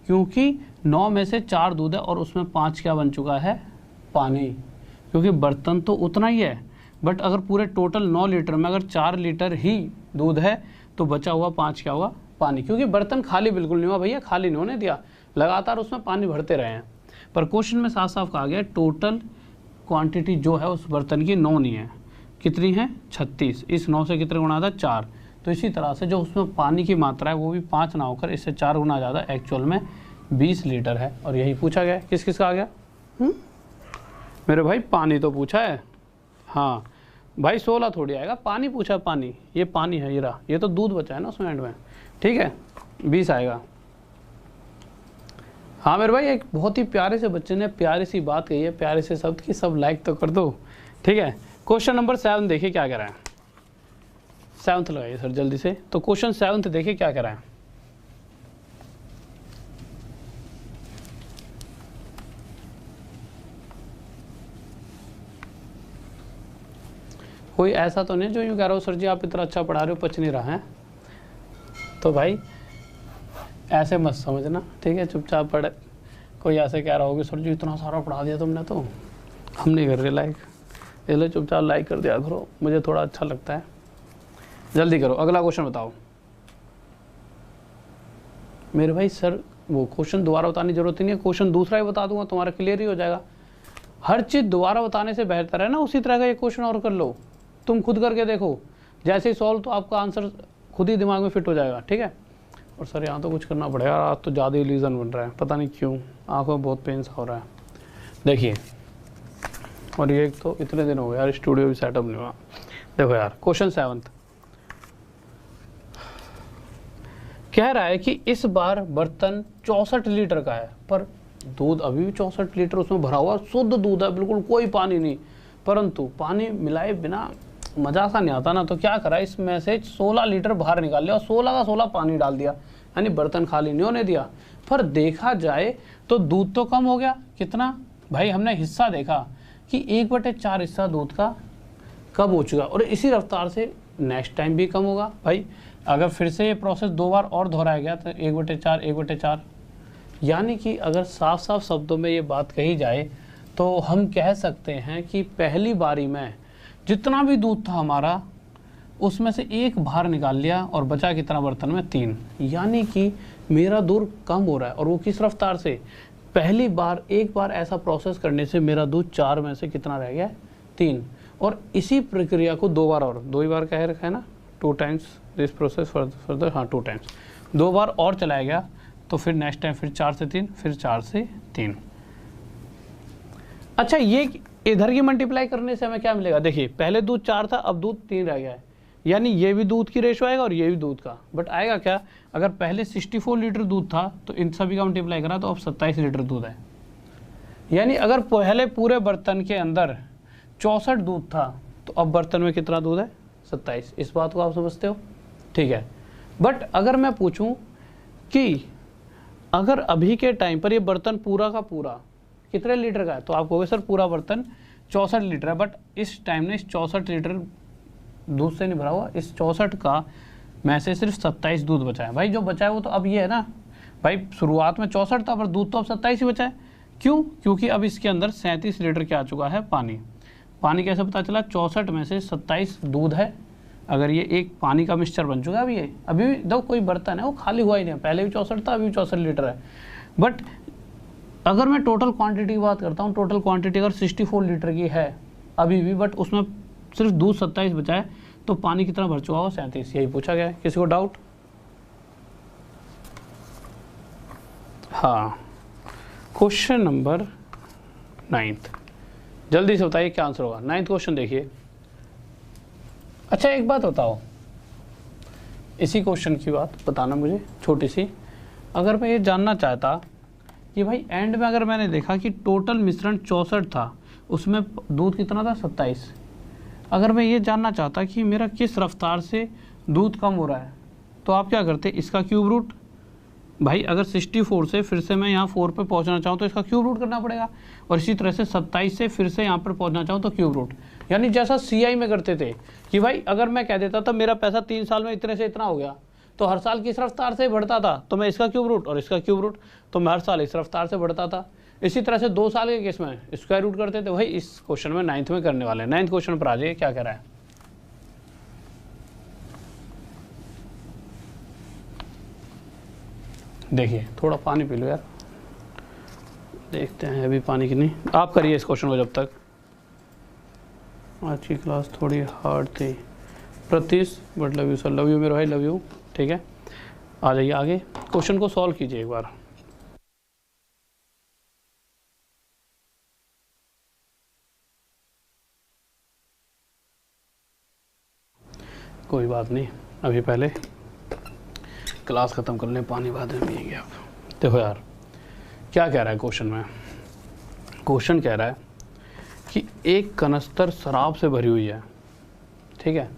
क्योंकि 9 में से 4 दूध है, और उसमें 5 क्या बन चुका है, पानी। क्योंकि बर्तन तो उतना ही है, बट अगर पूरे टोटल 9 लीटर में अगर 4 लीटर ही दूध है, तो बचा हुआ 5 क्या हुआ, पानी। क्योंकि बर्तन खाली बिल्कुल नहीं हुआ भैया, खाली नहीं होने दिया, लगातार उसमें पानी भरते रहे हैं। पर क्वेश्चन में साफ साफ कहा गया टोटल क्वांटिटी जो है उस बर्तन की 9 नहीं है, कितनी है, 36। इस 9 से कितने गुना था, 4। तो इसी तरह से जो उसमें पानी की मात्रा है वो भी 5 ना होकर इससे 4 गुना ज़्यादा एक्चुअल में 20 लीटर है। और यही पूछा गया, किस किस का आ गया मेरे भाई, पानी तो पूछा है। हाँ भाई 16 थोड़ी आएगा, पानी पूछा है, पानी, ये पानी है, ये रहा, ये तो दूध बचा है ना उसमें एंड में, ठीक है, 20 आएगा। हाँ मेरे भाई एक बहुत ही प्यारे से बच्चे ने प्यारी सी बात कही है, प्यारे से शब्द की, सब लाइक तो कर दो, ठीक है। क्वेश्चन नंबर 7 देखिए क्या कह रहा है, 7th लगाइए सर जल्दी से। तो क्वेश्चन 7th देखिए क्या कह रहा है, कोई ऐसा तो नहीं जो यूँ कह रहा हो सर जी आप इतना अच्छा पढ़ा रहे हो, पच नहीं रहा है। तो भाई ऐसे मत समझना, ठीक है, चुपचाप पढ़े। कोई ऐसे कह रहा होगा सर जी इतना सारा पढ़ा दिया तुमने, तो हम नहीं कर रहे लाइक, इसलिए चुपचाप लाइक कर दिया करो, मुझे थोड़ा अच्छा लगता है। जल्दी करो, अगला क्वेश्चन बताओ मेरे भाई। सर वो क्वेश्चन दोबारा बताने की जरूरत नहीं है, क्वेश्चन दूसरा ही बता दूंगा, तुम्हारा क्लियर ही हो जाएगा। हर चीज़ दोबारा बताने से बेहतर है ना उसी तरह का ये क्वेश्चन और कर लो, तुम खुद करके देखो, जैसे ही सॉल्व तो आपका आंसर खुद ही दिमाग में फिट हो जाएगा, ठीक है। और सर यहाँ तो कुछ करना पड़ेगा, आज तो ज़्यादा ही लीजन बन रहा है, पता नहीं क्यों, आंखों में बहुत पेन सा हो रहा है। देखिए, और ये तो इतने दिन हो गए यार, स्टूडियो भी सेटअप नहीं हुआ। देखो यार, क्वेश्चन 7 कह रहा है कि इस बार बर्तन 64 लीटर का है, पर दूध अभी भी 64 लीटर उसमें भरा हुआ, शुद्ध दूध है, बिल्कुल कोई पानी नहीं, परंतु पानी मिलाए बिना मजा सा नहीं आता ना। तो क्या करा, इसमें से 16 लीटर बाहर निकाल लिया और 16 का 16 पानी डाल दिया, यानी बर्तन खाली नहीं होने दिया। पर देखा जाए तो दूध तो कम हो गया, कितना भाई, हमने हिस्सा देखा कि 1/4 हिस्सा दूध का कम हो चुका, और इसी रफ्तार से नेक्स्ट टाइम भी कम होगा। भाई अगर फिर से ये प्रोसेस 2 बार और दोहराया गया तो 1/4, यानी कि अगर साफ साफ शब्दों में ये बात कही जाए तो हम कह सकते हैं कि पहली बारी में जितना भी दूध था हमारा, उसमें से 1 बाहर निकाल लिया और बचा कितना बर्तन में, 3, यानी कि मेरा दूध कम हो रहा है। और वो किस रफ्तार से, पहली बार 1 बार ऐसा प्रोसेस करने से मेरा दूध 4 में से कितना रह गया, 3। और इसी प्रक्रिया को 2 बार और 2 ही बार कह रखा है ना, 2 टाइम्स दिस प्रोसेस फर्दर, हाँ 2 टाइम्स, 2 बार और चलाया गया, तो फिर नेक्स्ट टाइम फिर 4 से 3, फिर 4 से 3। अच्छा, ये इधर की मल्टीप्लाई करने से हमें क्या मिलेगा, देखिए पहले दूध 4 था, अब दूध 3 रह गया है, यानी ये भी दूध की रेशो आएगा और ये भी दूध का। बट आएगा क्या, अगर पहले 64 लीटर दूध था तो इन सभी का मल्टीप्लाई करा तो अब 27 लीटर दूध है। यानी अगर पहले पूरे बर्तन के अंदर 64 दूध था तो अब बर्तन में कितना दूध है, 27। इस बात को आप समझते हो, ठीक है। बट अगर मैं पूछूं कि अगर अभी के टाइम पर ये बर्तन पूरा का पूरा कितने लीटर का है, तो आप कहोगे सर पूरा बर्तन 64 लीटर है, बट इस टाइम ने इस 64 लीटर दूध से नहीं भरा हुआ, इस 64 का में से सिर्फ 27 दूध बचा है। भाई जो बचा है वो तो अब ये है ना, भाई शुरुआत में 64 था पर दूध तो अब 27 ही बचा है। क्यों, क्योंकि अब इसके अंदर 37 लीटर क्या आ चुका है, पानी। पानी कैसे पता चला, 64 में से 27 दूध है, अगर ये एक पानी का मिक्सचर बन चुका है। अभी ये अभी भी दो कोई बर्तन है वो खाली हुआ ही नहीं, पहले भी 64 था, अभी भी 64 लीटर है। बट अगर मैं टोटल क्वांटिटी की बात करता हूँ, टोटल क्वांटिटी अगर 64 लीटर की है अभी भी, बट उसमें सिर्फ दूध 27 बचा है, तो पानी कितना भर चुका होगा, 37। यही पूछा गया है, किसी को डाउट? हाँ, क्वेश्चन नंबर 9, जल्दी से बताइए क्या आंसर होगा। 9th क्वेश्चन देखिए। अच्छा एक बात बताओ, इसी क्वेश्चन की बात बताना मुझे छोटी सी। अगर मैं ये जानना चाहता कि भाई एंड में अगर मैंने देखा कि टोटल मिश्रण 64 था, उसमें दूध कितना था, 27। अगर मैं ये जानना चाहता कि मेरा किस रफ्तार से दूध कम हो रहा है, तो आप क्या करते, इसका क्यूब रूट। भाई अगर 64 से फिर से मैं यहाँ 4 पे पहुँचना चाहूँ तो इसका क्यूब रूट करना पड़ेगा, और इसी तरह से 27 से फिर से यहाँ पर पहुँचना चाहूँ तो क्यूब रूट। यानी जैसा CI में करते थे कि भाई अगर मैं कह देता था मेरा पैसा 3 साल में इतने से इतना हो गया, तो हर साल किस रफ्तार से बढ़ता था, तो मैं इसका क्यूब रूट और इसका क्यूब रूट, तो मैं हर साल इस रफ्तार से बढ़ता था। इसी तरह से 2 साल के केस में स्क्वायर रूट करते थे। भाई इस क्वेश्चन में 9th में करने वाले हैं। 9th क्वेश्चन पर आ जाइए, क्या कह रहा है। देखिए थोड़ा पानी पी लो यार, देखते हैं अभी पानी की नहीं। आप करिए इस क्वेश्चन को जब तक। आज की क्लास थोड़ी हार्ड थी Pratish, but love you sir, love you मेरे भाई, लव यू, ठीक है। आ जाइए आगे, क्वेश्चन को सॉल्व कीजिए एक बार। कोई बात नहीं, अभी पहले क्लास ख़त्म कर लें, पानी बाद में पिएंगे आप। देखो यार क्या कह रहा है क्वेश्चन में। क्वेश्चन कह रहा है कि एक कनस्तर शराब से भरी हुई है, ठीक है,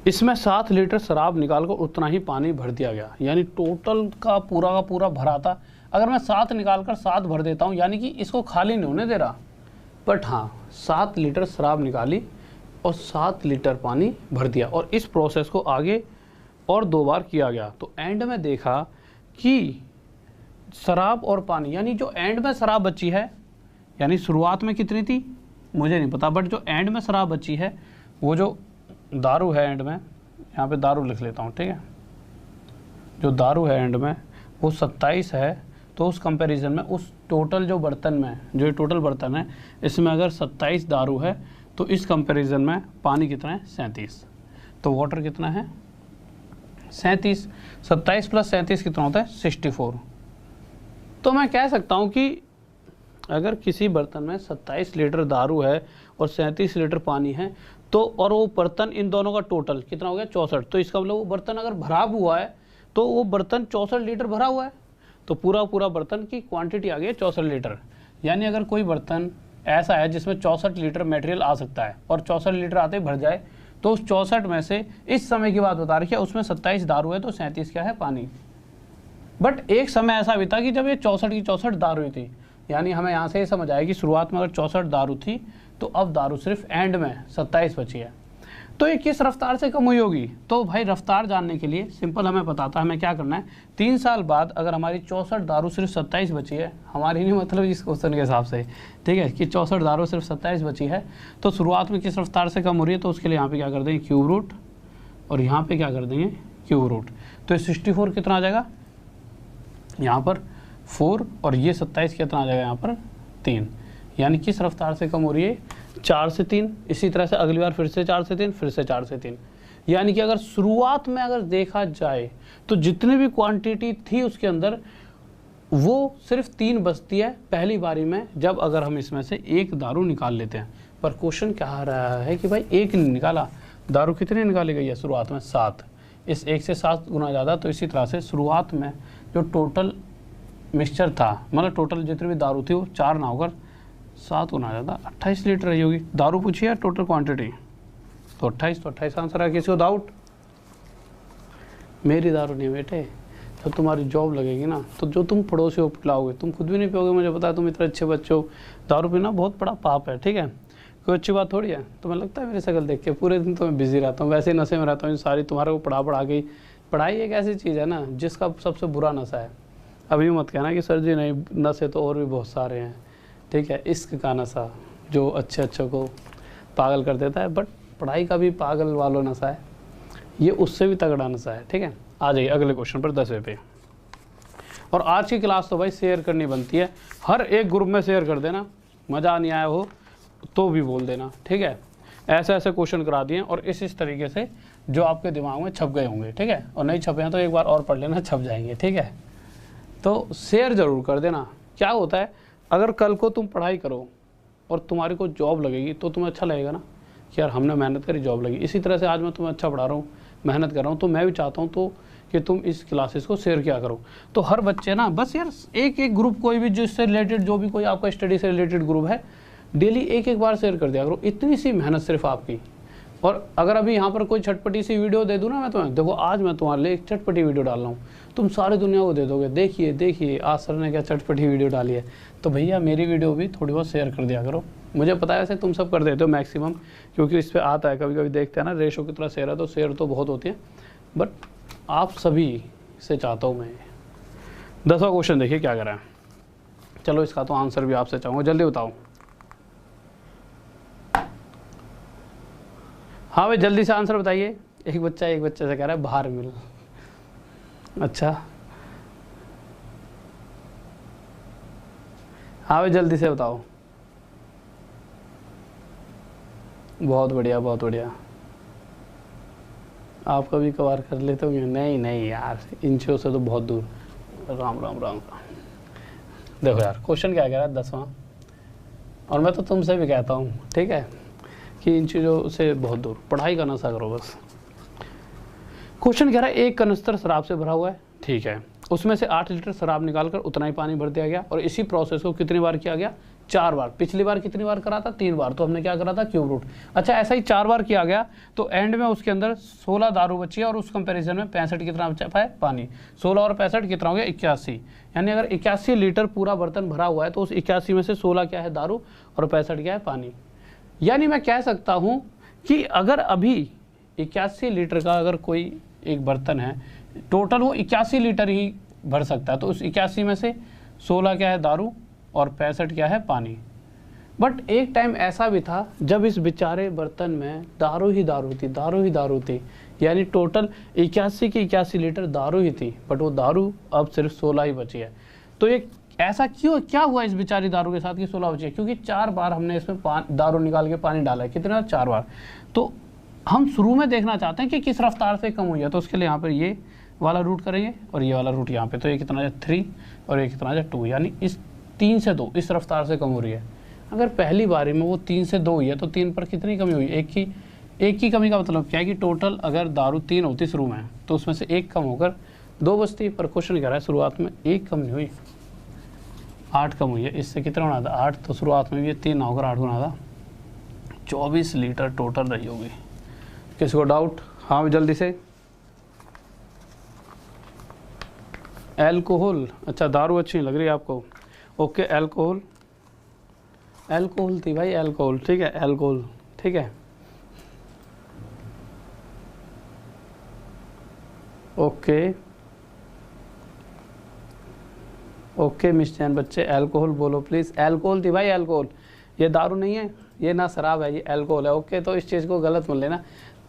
इसमें 7 लीटर शराब निकाल कर उतना ही पानी भर दिया गया, यानी टोटल का पूरा भरा था। अगर मैं 7 निकाल कर 7 भर देता हूँ, यानी कि इसको खाली नहीं होने दे रहा, बट हाँ 7 लीटर शराब निकाली और 7 लीटर पानी भर दिया, और इस प्रोसेस को आगे और 2 बार किया गया। तो एंड में देखा कि शराब और पानी, यानी जो एंड में शराब बची है, यानी शुरुआत में कितनी थी मुझे नहीं पता, बट जो एंड में शराब बची है वो जो दारू है एंड में, यहाँ पे दारू लिख लेता हूँ, ठीक है, जो दारू है एंड में वो 27 है। तो उस कंपैरिजन में उस टोटल जो बर्तन में, जो ये टोटल बर्तन है इसमें अगर 27 दारू है तो इस कंपैरिजन में पानी कितना है 37। तो वाटर कितना है 37, 27 प्लस 37 कितना होता है 64। तो मैं कह सकता हूँ कि अगर किसी बर्तन में 27 लीटर दारू है और 37 लीटर पानी है तो, और वो बर्तन इन दोनों का टोटल कितना हो गया 64। तो इसका मतलब वो बर्तन अगर भरा हुआ है तो वो बर्तन 64 लीटर भरा हुआ है, तो पूरा बर्तन की क्वांटिटी आ गई 64 लीटर। यानी अगर कोई बर्तन ऐसा है जिसमें 64 लीटर मटेरियल आ सकता है और 64 लीटर आते ही भर जाए, तो उस 64 में से इस समय की बात बता रखी है, उसमें 27 दारू है तो 37 क्या है पानी। बट एक समय ऐसा भी था कि जब ये 64 की 64 दारू थी, यानी हमें यहाँ से ये समझ आया कि शुरुआत में अगर 64 दारू थी तो अब दारू सिर्फ एंड में 27 बची है। तो ये किस रफ्तार से कम हुई होगी? तो भाई रफ्तार जानने के लिए सिंपल हमें बताता है हमें क्या करना है। 3 साल बाद अगर हमारी 64 दारू सिर्फ 27 बची है, हमारी नहीं मतलब इस क्वेश्चन के हिसाब से, ठीक है, कि 64 दारू सिर्फ 27 बची है, तो शुरुआत में किस रफ्तार से कम हो रही है? तो उसके लिए यहाँ पे क्या कर देंगे क्यूब रूट, और यहाँ पे क्या कर देंगे क्यूब रूट। तो 64 कितना आ जाएगा यहाँ पर 4, और ये 27 कितना आ जाएगा यहाँ पर 3। यानी किस रफ्तार से कम हो रही है 4 से 3। इसी तरह से अगली बार फिर से 4 से 3, फिर से 4 से 3। यानी कि अगर शुरुआत में अगर देखा जाए तो जितनी भी क्वांटिटी थी उसके अंदर वो सिर्फ 3 बचती है पहली बारी में, जब अगर हम इसमें से एक दारू निकाल लेते हैं। पर क्वेश्चन क्या आ रहा है कि भाई एक नहीं निकाला, दारू कितनी निकाली गई है शुरुआत में 7, इस 1 से 7 गुना ज़्यादा। तो इसी तरह से शुरुआत में जो टोटल मिक्सचर था, मतलब टोटल जितनी भी दारू थी वो 4 ना होकर 7 गुना ज़्यादा 28 लीटर रही होगी। दारू पूछी है टोटल क्वांटिटी, तो 28 आंसर है। किसी को डाउट? मेरी दारू नहीं बेटे, जब तुम्हारी जॉब लगेगी ना तो जो तुम पड़ोसी को पिलाओगे, तुम खुद भी नहीं पियोगे, मुझे पता है, तुम इतने अच्छे बच्चे हो। दारू पीना बहुत बड़ा पाप है, ठीक है, कोई अच्छी बात थोड़ी है। तुम्हें लगता है मेरी शक्ल देख के पूरे दिन तो मैं बिजी रहता हूँ, वैसे ही नशे में रहता हूँ सारी, तुम्हारे को पढ़ा के। पढ़ाई एक ऐसी चीज़ है ना जिसका सबसे बुरा नशा है। अभी मत कहना कि सर जी नहीं, नशे तो और भी बहुत सारे हैं, ठीक है, इश्क का नशा जो अच्छे को पागल कर देता है, बट पढ़ाई का भी पागल वालों नशा है, ये उससे भी तगड़ा नशा है, ठीक है। आ जाइए अगले क्वेश्चन पर 10वें पे। और आज की क्लास तो भाई शेयर करनी बनती है, हर एक ग्रुप में शेयर कर देना, मज़ा नहीं आया हो तो भी बोल देना, ठीक है। ऐसे क्वेश्चन करा दिए और इस तरीके से जो आपके दिमाग में छप गए होंगे, ठीक है, और नहीं छपे हैं तो एक बार और पढ़ लेना, छप जाएंगे, ठीक है। तो शेयर ज़रूर कर देना। क्या होता है, अगर कल को तुम पढ़ाई करो और तुम्हारी को जॉब लगेगी तो तुम्हें अच्छा लगेगा ना कि यार हमने मेहनत करी, जॉब लगी। इसी तरह से आज मैं तुम्हें अच्छा पढ़ा रहा हूँ, मेहनत कर रहा हूँ, तो मैं भी चाहता हूँ तो कि तुम इस क्लासेस को शेयर किया करो। तो हर बच्चे ना बस यार एक ग्रुप, कोई भी जिससे रिलेटेड, जो भी कोई आपका स्टडी से रिलेटेड ग्रुप है, डेली एक बार शेयर कर दिया करो। इतनी सी मेहनत सिर्फ आपकी। और अगर अभी यहाँ पर कोई चटपटी सी वीडियो दे दूँ ना मैं तुम्हें, देखो आज मैं तुम्हारे लिए एक चटपटी वीडियो डाल रहा हूँ, तुम सारी दुनिया को दे दोगे, देखिए आज सर ने क्या चटपटी वीडियो डाली है। तो भैया मेरी वीडियो भी थोड़ी बहुत शेयर कर दिया करो। मुझे पता है वैसे तुम सब कर देते हो मैक्सिमम, क्योंकि इस पर आता है, कभी कभी देखते हैं ना रेशो कितना शेयर है, तो शेयर तो बहुत होती है, बट आप सभी से चाहता हूँ मैं। 10वां क्वेश्चन देखिए क्या करा है। चलो इसका तो आंसर भी आपसे चाहूँगा, जल्दी बताओ। हाँ भाई जल्दी से आंसर बताइए। एक बच्चे से कह रहा है बाहर मिल। अच्छा हाँ भाई जल्दी से बताओ। बहुत बढ़िया बहुत बढ़िया। आप कभी कभार कर लेते होंगे? नहीं यार, इंचों से तो बहुत दूर। राम राम राम। देखो यार क्वेश्चन क्या कह रहा है 10वां, और मैं तो तुमसे भी कहता हूँ, ठीक है, कि इन चीज़ों से बहुत दूर, पढ़ाई का नशा करो बस। क्वेश्चन कह रहा है एक कनस्तर शराब से भरा हुआ है, ठीक है, उसमें से 8 लीटर शराब निकालकर उतना ही पानी भर दिया गया, और इसी प्रोसेस को कितनी बार किया गया? 4 बार। पिछली बार कितनी बार करा था? 3 बार। तो हमने क्या करा था? Cube root. अच्छा ऐसा ही 4 बार किया गया, तो एंड में उसके अंदर 16 दारू बची है, और उस कंपैरिजन में 65 कितना बचा है? पानी। 16 और 65 कितना हो गया? 81। यानी अगर 81 लीटर पूरा बर्तन भरा हुआ है तो उस 81 में से 16 क्या है? दारू, और 65 क्या है? पानी। यानी मैं कह सकता हूँ कि अगर अभी 81 लीटर का अगर कोई एक बर्तन है, टोटल वो 81 लीटर ही भर सकता है। तो उस 81 में से 16 क्या है दारू और 65 क्या है पानी। बट एक टाइम ऐसा भी था जब इस बेचारे बर्तन में दारू ही दारू थी, यानी टोटल 81 की 81 लीटर दारू ही थी, बट वो दारू अब सिर्फ 16 ही बची है। तो ये ऐसा क्यों, क्या हुआ इस बेचारी दारू के साथ कि 16 बची है? क्योंकि 4 बार हमने इसमें दारू निकाल के पानी डाला है। कितना? 4 बार। तो हम शुरू में देखना चाहते हैं कि किस रफ्तार से कम हुई है। तो उसके लिए यहाँ पर ये वाला रूट करेंगे और ये वाला रूट यहाँ पे। तो ये कितना है 3 और ये कितना है 2, यानी इस 3 से 2 इस रफ्तार से कम हो रही है। अगर पहली बारी में वो 3 से 2 हुई है तो 3 पर कितनी कमी हुई? एक की कमी का मतलब क्या है कि टोटल अगर दारू 3 होती शुरू में तो उसमें से 1 कम होकर 2 बचती। पर क्वेश्चन कह रहा है शुरुआत में 1 कम नहीं हुई, 8 कम हुई है। इससे कितना होना था? 8। तो शुरुआत में भी ये 3 ना होकर 8 गुना था, 24 लीटर टोटल रही होगी। किसी को डाउट? हाँ जल्दी से। एल्कोहल, अच्छा दारू अच्छी नहीं लग रही है आपको, ओके। एल्कोहल थी भाई, एल्कोहल, ठीक है, एल्कोहल, ठीक है, ओके मिस जैन बच्चे, एल्कोहल बोलो प्लीज। एल्कोहल थी भाई, एल्कोहल, ये दारू नहीं है, ये ना शराब है, ये एल्कोहल है, ओके। तो इस चीज़ को गलत मत लेना,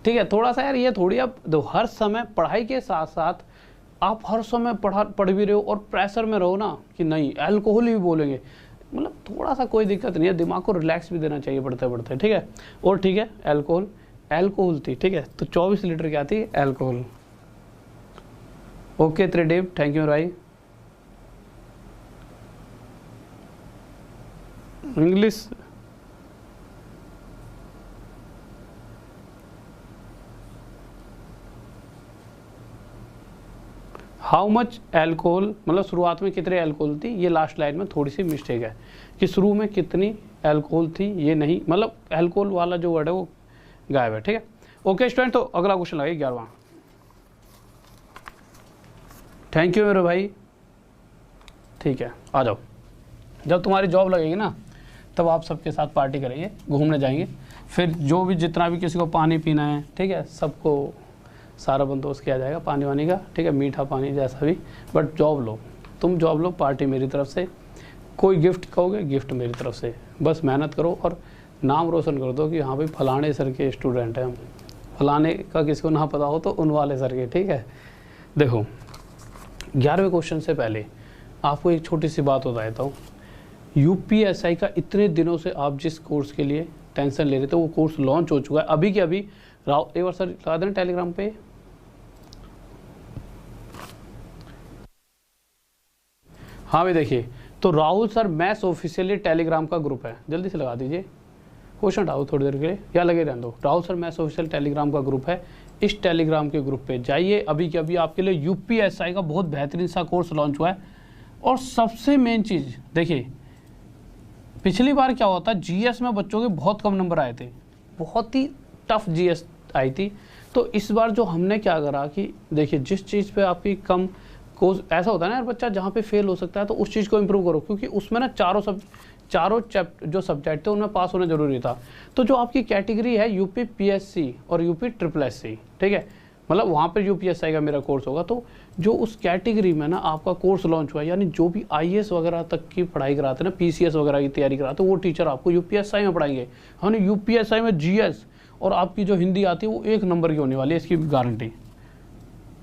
ठीक है। थोड़ा सा यार ये थोड़ी अब हर समय पढ़ाई के साथ साथ आप हर समय पढ़ भी रहे हो और प्रेशर में रहो ना कि नहीं एल्कोहल ही बोलेंगे, मतलब थोड़ा सा कोई दिक्कत नहीं है, दिमाग को रिलैक्स भी देना चाहिए पढ़ते पढ़ते, ठीक है। और ठीक है, एल्कोहल थी, ठीक है। तो 24 लीटर क्या थी? Alcohol, okay. Tridev, thank you भाई। इंग्लिश हाउ मच एल्कोहल, मतलब शुरुआत में कितने एल्कोहल थी, ये लास्ट लाइन में थोड़ी सी मिस्टेक है कि शुरू में कितनी एल्कोहल थी, ये नहीं, मतलब एल्कोहल वाला जो वर्ड है वो गायब है, ठीक है, ओके स्टूडेंट। तो अगला क्वेश्चन लगे 11वां। थैंक यू मेरे भाई, ठीक है, आ जाओ। जब तुम्हारी जॉब लगेगी ना तब आप सबके साथ पार्टी करेंगे, घूमने जाएंगे, फिर जो भी जितना भी किसी को पानी पीना है, ठीक है, सबको सारा बंदोबस्त किया जाएगा पानी वानी का, ठीक है, मीठा पानी जैसा भी। बट जॉब लो, तुम जॉब लो, पार्टी मेरी तरफ से, कोई गिफ्ट कहोगे गिफ्ट मेरी तरफ से, बस मेहनत करो और नाम रोशन कर दो कि हाँ भाई फलाने सर के स्टूडेंट हैं हम। फलाने का किसी को ना पता हो तो उन वाले सर के, ठीक है। देखो 11वें क्वेश्चन से पहले आपको एक छोटी सी बात बता देता हूँ। यूपीएसआई का इतने दिनों से आप जिस कोर्स के लिए टेंशन ले रहे थे वो कोर्स लॉन्च हो चुका है अभी के अभी। एक बार सर लगा देना टेलीग्राम पे, हाँ भाई देखिए, तो Rahul sir maths officially Telegram का ग्रुप है, जल्दी से लगा दीजिए। क्वेश्चन उठाओ थोड़ी देर के लिए या लगे रहने दो। Rahul sir maths official Telegram का ग्रुप है, इस टेलीग्राम के ग्रुप पे जाइए। अभी के अभी आपके लिए यूपीएसआई का बहुत बेहतरीन सा कोर्स लॉन्च हुआ है। और सबसे मेन चीज़ देखिए, पिछली बार क्या हुआ था, जीएस में बच्चों के बहुत कम नंबर आए थे, बहुत ही टफ जीएस आई थी। तो इस बार जो हमने क्या करा कि देखिए जिस चीज़ पे आपकी कम कोर्स, ऐसा होता है ना यार बच्चा जहाँ पे फेल हो सकता है तो उस चीज़ को इम्प्रूव करो, क्योंकि उसमें ना चारों जो सब्जेक्ट थे उनमें पास होना जरूरी था। तो जो आपकी कैटेगरी है यूपी पीएससी और यूपी ट्रिपल एससी, ठीक है, मतलब वहाँ पर यूपीएसआई का मेरा कोर्स होगा। तो जो उस कैटेगरी में ना आपका कोर्स लॉन्च हुआ है, यानी जो भी आईएएस वगैरह तक की पढ़ाई कराते हैं ना, पीसीएस वगैरह की तैयारी कराते हैं, वो टीचर आपको यूपीएसआई में पढ़ाएंगे। हाँ, यूपीएसआई में जीएस और आपकी जो हिंदी आती है वो 1 नंबर की होने वाली है, इसकी गारंटी।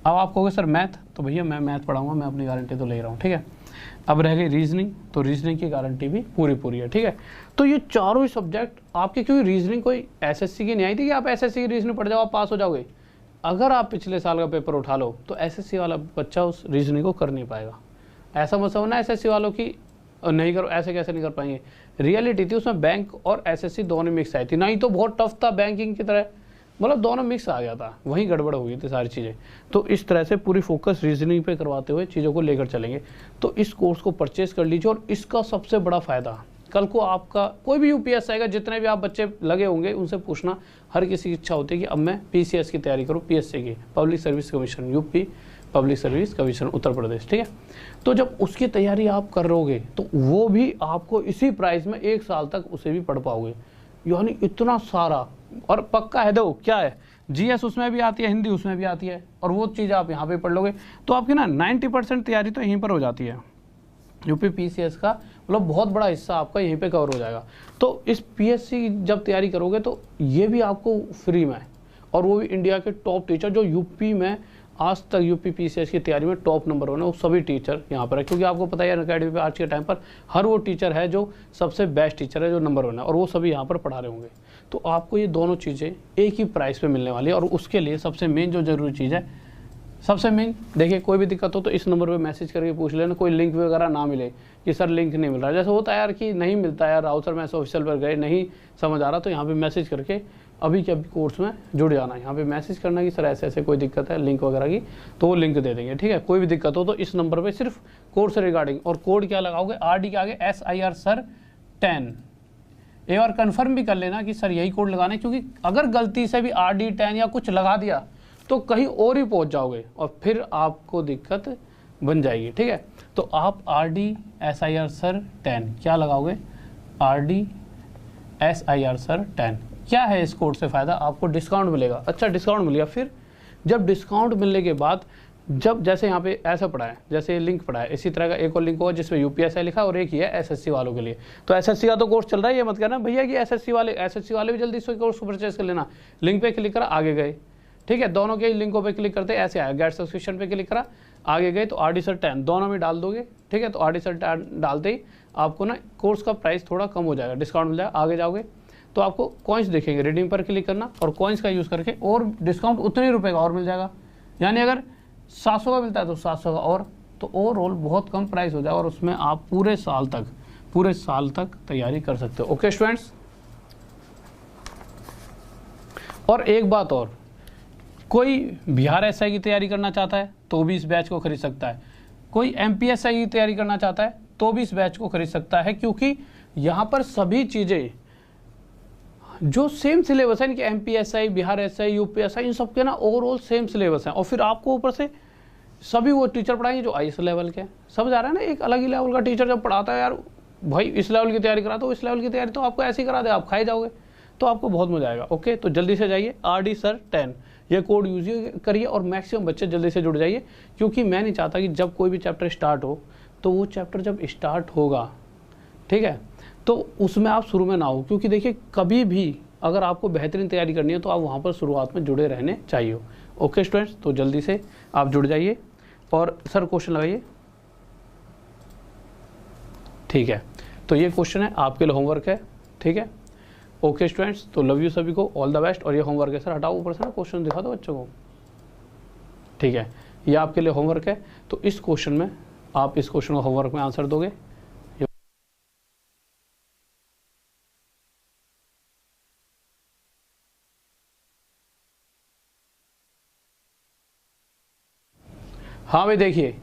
अब आप कहोगे सर मैथ, तो भैया मैं मैथ पढ़ाऊंगा, मैं अपनी गारंटी तो ले रहा हूँ, ठीक है। अब रह गई रीजनिंग, तो रीजनिंग की गारंटी भी पूरी है, ठीक है। तो ये चारों ही सब्जेक्ट आपके, क्योंकि रीजनिंग कोई एसएससी की नहीं आई थी कि आप एसएससी की रीजनिंग पढ़ जाओ आप पास हो जाओगे। अगर आप पिछले साल का पेपर उठा लो तो एसएससी वाला बच्चा उस रीजनिंग को कर नहीं पाएगा। ऐसा मत समझना एसएससी वालों की नहीं करो, ऐसे कैसे नहीं कर पाएंगे। रियलिटी थी उसमें बैंक और एसएससी दोनों मिक्स आई थी, नहीं तो बहुत टफ था बैंकिंग की तरह, मतलब दोनों मिक्स आ गया था, वहीं गड़बड़ हो गई थी सारी चीज़ें। तो इस तरह से पूरी फोकस रीजनिंग पे करवाते हुए चीज़ों को लेकर चलेंगे। तो इस कोर्स को परचेज कर लीजिए। और इसका सबसे बड़ा फ़ायदा, कल को आपका कोई भी यूपीएसआई का जितने भी आप बच्चे लगे होंगे उनसे पूछना, हर किसी की इच्छा होती है कि अब मैं पीसीएस की तैयारी करूँ, पीएससी की, public service commission, UP public service commission Uttar Pradesh, ठीक है। तो जब उसकी तैयारी आप कर रहोगे तो वो भी आपको इसी प्राइस में 1 साल तक उसे भी पढ़ पाओगे, यानी इतना सारा। और पक्का है, दो क्या है, जीएस उसमें भी आती है, हिंदी उसमें भी आती है, और वो चीज़ आप यहाँ पे पढ़ लोगे तो आपकी ना 90% तैयारी तो यहीं पर हो जाती है। यूपी पीसीएस का मतलब बहुत बड़ा हिस्सा आपका यहीं पे कवर हो जाएगा। तो इस पीएससी जब तैयारी करोगे तो ये भी आपको फ्री में, और वो भी इंडिया के टॉप टीचर जो यूपी में आज तक यूपी पीसीएस की तैयारी में टॉप नंबर 1 है, वो सभी टीचर यहाँ पर है। क्योंकि आपको पता है अनअकैडमी पे आज के टाइम पर हर वो टीचर है जो सबसे बेस्ट टीचर है, जो नंबर 1 है, और वो सभी यहाँ पर पढ़ा रहे होंगे। तो आपको ये दोनों चीज़ें एक ही प्राइस पे मिलने वाली है। और उसके लिए सबसे मेन जो जरूरी चीज़ है, सबसे मेन देखिए, कोई भी दिक्कत हो तो इस नंबर पे मैसेज करके पूछ लेना। कोई लिंक वगैरह ना मिले कि सर लिंक नहीं मिल रहा है, जैसे होता है यार कि नहीं मिलता यार, राउत सर मैं ऑफिशियल पर गए नहीं समझ आ रहा, तो यहाँ पे मैसेज करके अभी के अभी कोर्स में जुड़ जाना है। यहाँ पे मैसेज करना कि सर ऐसे ऐसे कोई दिक्कत है लिंक वगैरह की, तो वो लिंक दे देंगे, ठीक है। कोई भी दिक्कत हो तो इस नंबर पे सिर्फ कोर्स से रिगार्डिंग, और कोड क्या लगाओगे, RD के आगे SIR सर 10। एक बार कन्फर्म भी कर लेना कि सर यही कोड लगाना है, क्योंकि अगर गलती से भी RD 10 या कुछ लगा दिया तो कहीं और ही पहुँच जाओगे और फिर आपको दिक्कत बन जाएगी, ठीक है। तो आप RD SIR सर 10 क्या लगाओगे, RD SIR सर 10। क्या है इस कोड से फ़ायदा, आपको डिस्काउंट मिलेगा। अच्छा डिस्काउंट मिल गया, फिर जब डिस्काउंट मिलने के बाद जब जैसे यहाँ पे ऐसा पड़ा है, जैसे लिंक पड़ा है, इसी तरह का एक और लिंक होगा जिसमें UPSI लिखा है और एक ही है SSC वालों के लिए। तो SSC का तो कोर्स चल रहा है, ये मत कहना भैया कि SSC वाले भी जल्दी से कोर्स को परचेज कर लेना। लिंक पे क्लिक करा आगे गए, ठीक है, दोनों के लिंकों पे क्लिक करते ऐसे आया, गेट सब्सक्रिप्शन पे क्लिक करा आगे गए तो RD सर 10 दोनों में डाल दोगे, ठीक है। तो RD सर 10 डालते ही आपको ना कोर्स का प्राइस थोड़ा कम हो जाएगा, डिस्काउंट मिल जाएगा। आगे जाओगे तो आपको कॉइन्स दिखेंगे, रिडीम पर क्लिक करना और कॉइन्स का यूज़ करके और डिस्काउंट उतने ही रुपये का और मिल जाएगा। यानी अगर 700 का मिलता है तो 700 का और, तो ओवरऑल बहुत कम प्राइस हो जाएगा और उसमें आप पूरे साल तक तैयारी कर सकते हो। ओके स्टूडेंट्स, और एक बात और, कोई बिहार SI की तैयारी करना चाहता है तो भी इस बैच को खरीद सकता है, कोई MPSI की तैयारी करना चाहता है तो भी इस बैच को खरीद सकता है, क्योंकि यहाँ पर सभी चीज़ें जो सेम सिलेबस है, इनके MPSI, बिहार SI, UPSI, इन सब के ना ओवरऑल सेम सिलेबस हैं। और फिर आपको ऊपर से सभी वो टीचर पढ़ाएंगे जो IS लेवल के, समझ आ रहा है ना। एक अलग ही लेवल का टीचर जब पढ़ाता है यार, भाई इस लेवल की तैयारी करा तो इस लेवल की तैयारी तो आपको ऐसे ही करा दे, आप खाए जाओगे, तो आपको बहुत मजा आएगा। ओके, तो जल्दी से जाइए RD सर 10 ये कोड यूज करिए और मैक्सिमम बच्चे जल्दी से जुड़ जाइए, क्योंकि मैं नहीं चाहता कि जब कोई भी चैप्टर स्टार्ट हो तो वो चैप्टर जब स्टार्ट होगा, ठीक है, तो उसमें आप शुरू में ना हो। क्योंकि देखिए कभी भी अगर आपको बेहतरीन तैयारी करनी है तो आप वहाँ पर शुरुआत में जुड़े रहने चाहिए। ओके स्टूडेंट्स, तो जल्दी से आप जुड़ जाइए और सर क्वेश्चन लगाइए, ठीक है। तो ये क्वेश्चन है आपके लिए, होमवर्क है, ठीक है। ओके स्टूडेंट्स, तो लव यू सभी को, ऑल द बेस्ट। और ये होमवर्क है, सर हटाओ ऊपर से ना क्वेश्चन दिखा दो बच्चों को, ठीक है। ये आपके लिए होमवर्क है, तो इस क्वेश्चन में आप इस क्वेश्चन को होमवर्क में आंसर दोगे। हाँ भाई देखिए,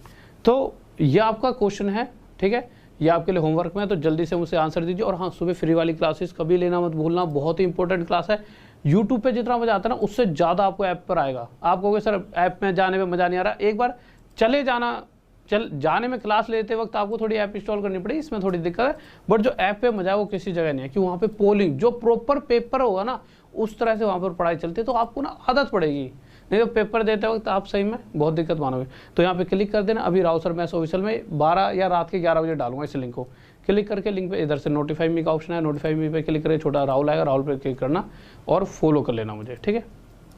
तो ये आपका क्वेश्चन है, ठीक है, ये आपके लिए होमवर्क में है, तो जल्दी से मुझसे आंसर दीजिए। और हाँ, सुबह फ्री वाली क्लासेस कभी लेना मत भूलना, बहुत ही इंपॉर्टेंट क्लास है। यूट्यूब पे जितना मजा आता है ना उससे ज़्यादा आपको ऐप पर आएगा। आप कहोगे सर ऐप में जाने में मज़ा नहीं आ रहा, एक बार जाने में क्लास लेते वक्त आपको थोड़ी ऐप इंस्टॉल करनी पड़ेगी, इसमें थोड़ी दिक्कत है, बट जो ऐप पे मजा है वो किसी जगह नहीं है। कि वहाँ पे पोलिंग जो प्रॉपर पेपर होगा ना उस तरह से वहाँ पर पढ़ाई चलती है, तो आपको ना आदत पड़ेगी, नहीं तो पेपर देते वक्त आप सही में बहुत दिक्कत मानोगे। तो यहाँ पे क्लिक कर देना, अभी राव सर मैथ्स ऑफिशियल में 12 या रात के 11 बजे डालूंगा इस लिंक को। क्लिक करके लिंक पे इधर से नोटिफाई मी का ऑप्शन है, नोटिफाई मी पे क्लिक करके छोटा राहुल आएगा, राहुल पे क्लिक करना और फॉलो कर लेना मुझे, ठीक है।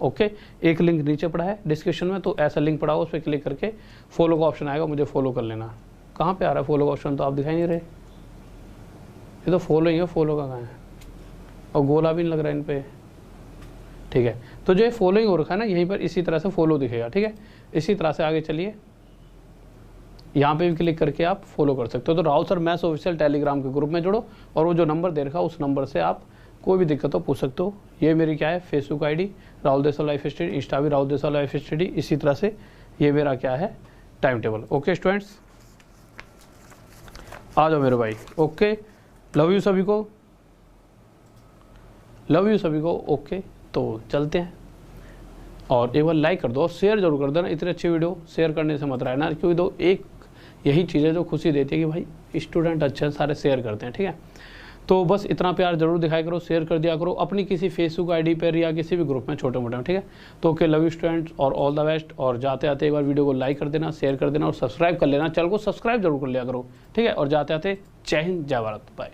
ओके, एक लिंक नीचे पड़ा है डिस्क्रिप्शन में, तो ऐसा लिंक पड़ा हो उस पर क्लिक करके फॉलो का ऑप्शन आएगा, मुझे फॉलो कर लेना। कहाँ पे आ रहा है फॉलो का ऑप्शन, तो आप दिखाई नहीं रहे, ये तो फॉलो ही है, फॉलो का कहाँ है, और गोला भी नहीं लग रहा है इन पर, ठीक है। तो जो ये फॉलोइंग हो रखा है ना यहीं पर इसी तरह से फॉलो दिखेगा, ठीक है। इसी तरह से आगे चलिए, यहाँ पे भी क्लिक करके आप फॉलो कर सकते हो। तो Rahul sir maths official Telegram के ग्रुप में जुड़ो और वो जो नंबर दे रखा है उस नंबर से आप कोई भी दिक्कत हो पूछ सकते हो। ये मेरी क्या है Facebook ID Rahul Desai life study, Insta भी राहुल देसाई लाइफ स्टडी, इसी तरह से ये मेरा क्या है टाइम टेबल। ओके स्टूडेंट्स, आ जाओ मेरे भाई। ओके, लव यू सभी को, लव यू सभी को। ओके, तो चलते हैं, और एक बार लाइक कर दो और शेयर जरूर कर देना। इतने अच्छी वीडियो शेयर करने से मत रहना, क्योंकि तो एक यही चीज़ है जो खुशी देती है कि भाई स्टूडेंट अच्छे सारे शेयर करते हैं, ठीक है। तो बस इतना प्यार जरूर दिखाया करो, शेयर कर दिया करो अपनी किसी फेसबुक आईडी पर या किसी भी ग्रुप में छोटे मोटे में, ठीक है। तो ओके, लव यू स्टूडेंट्स और ऑल द बेस्ट। और जाते आते एक बार वीडियो को लाइक कर देना, शेयर कर देना और सब्सक्राइब कर लेना, चैनल को सब्सक्राइब जरूर कर लिया करो, ठीक है। और जाते आते जय हिंद, जय भारत, बाय।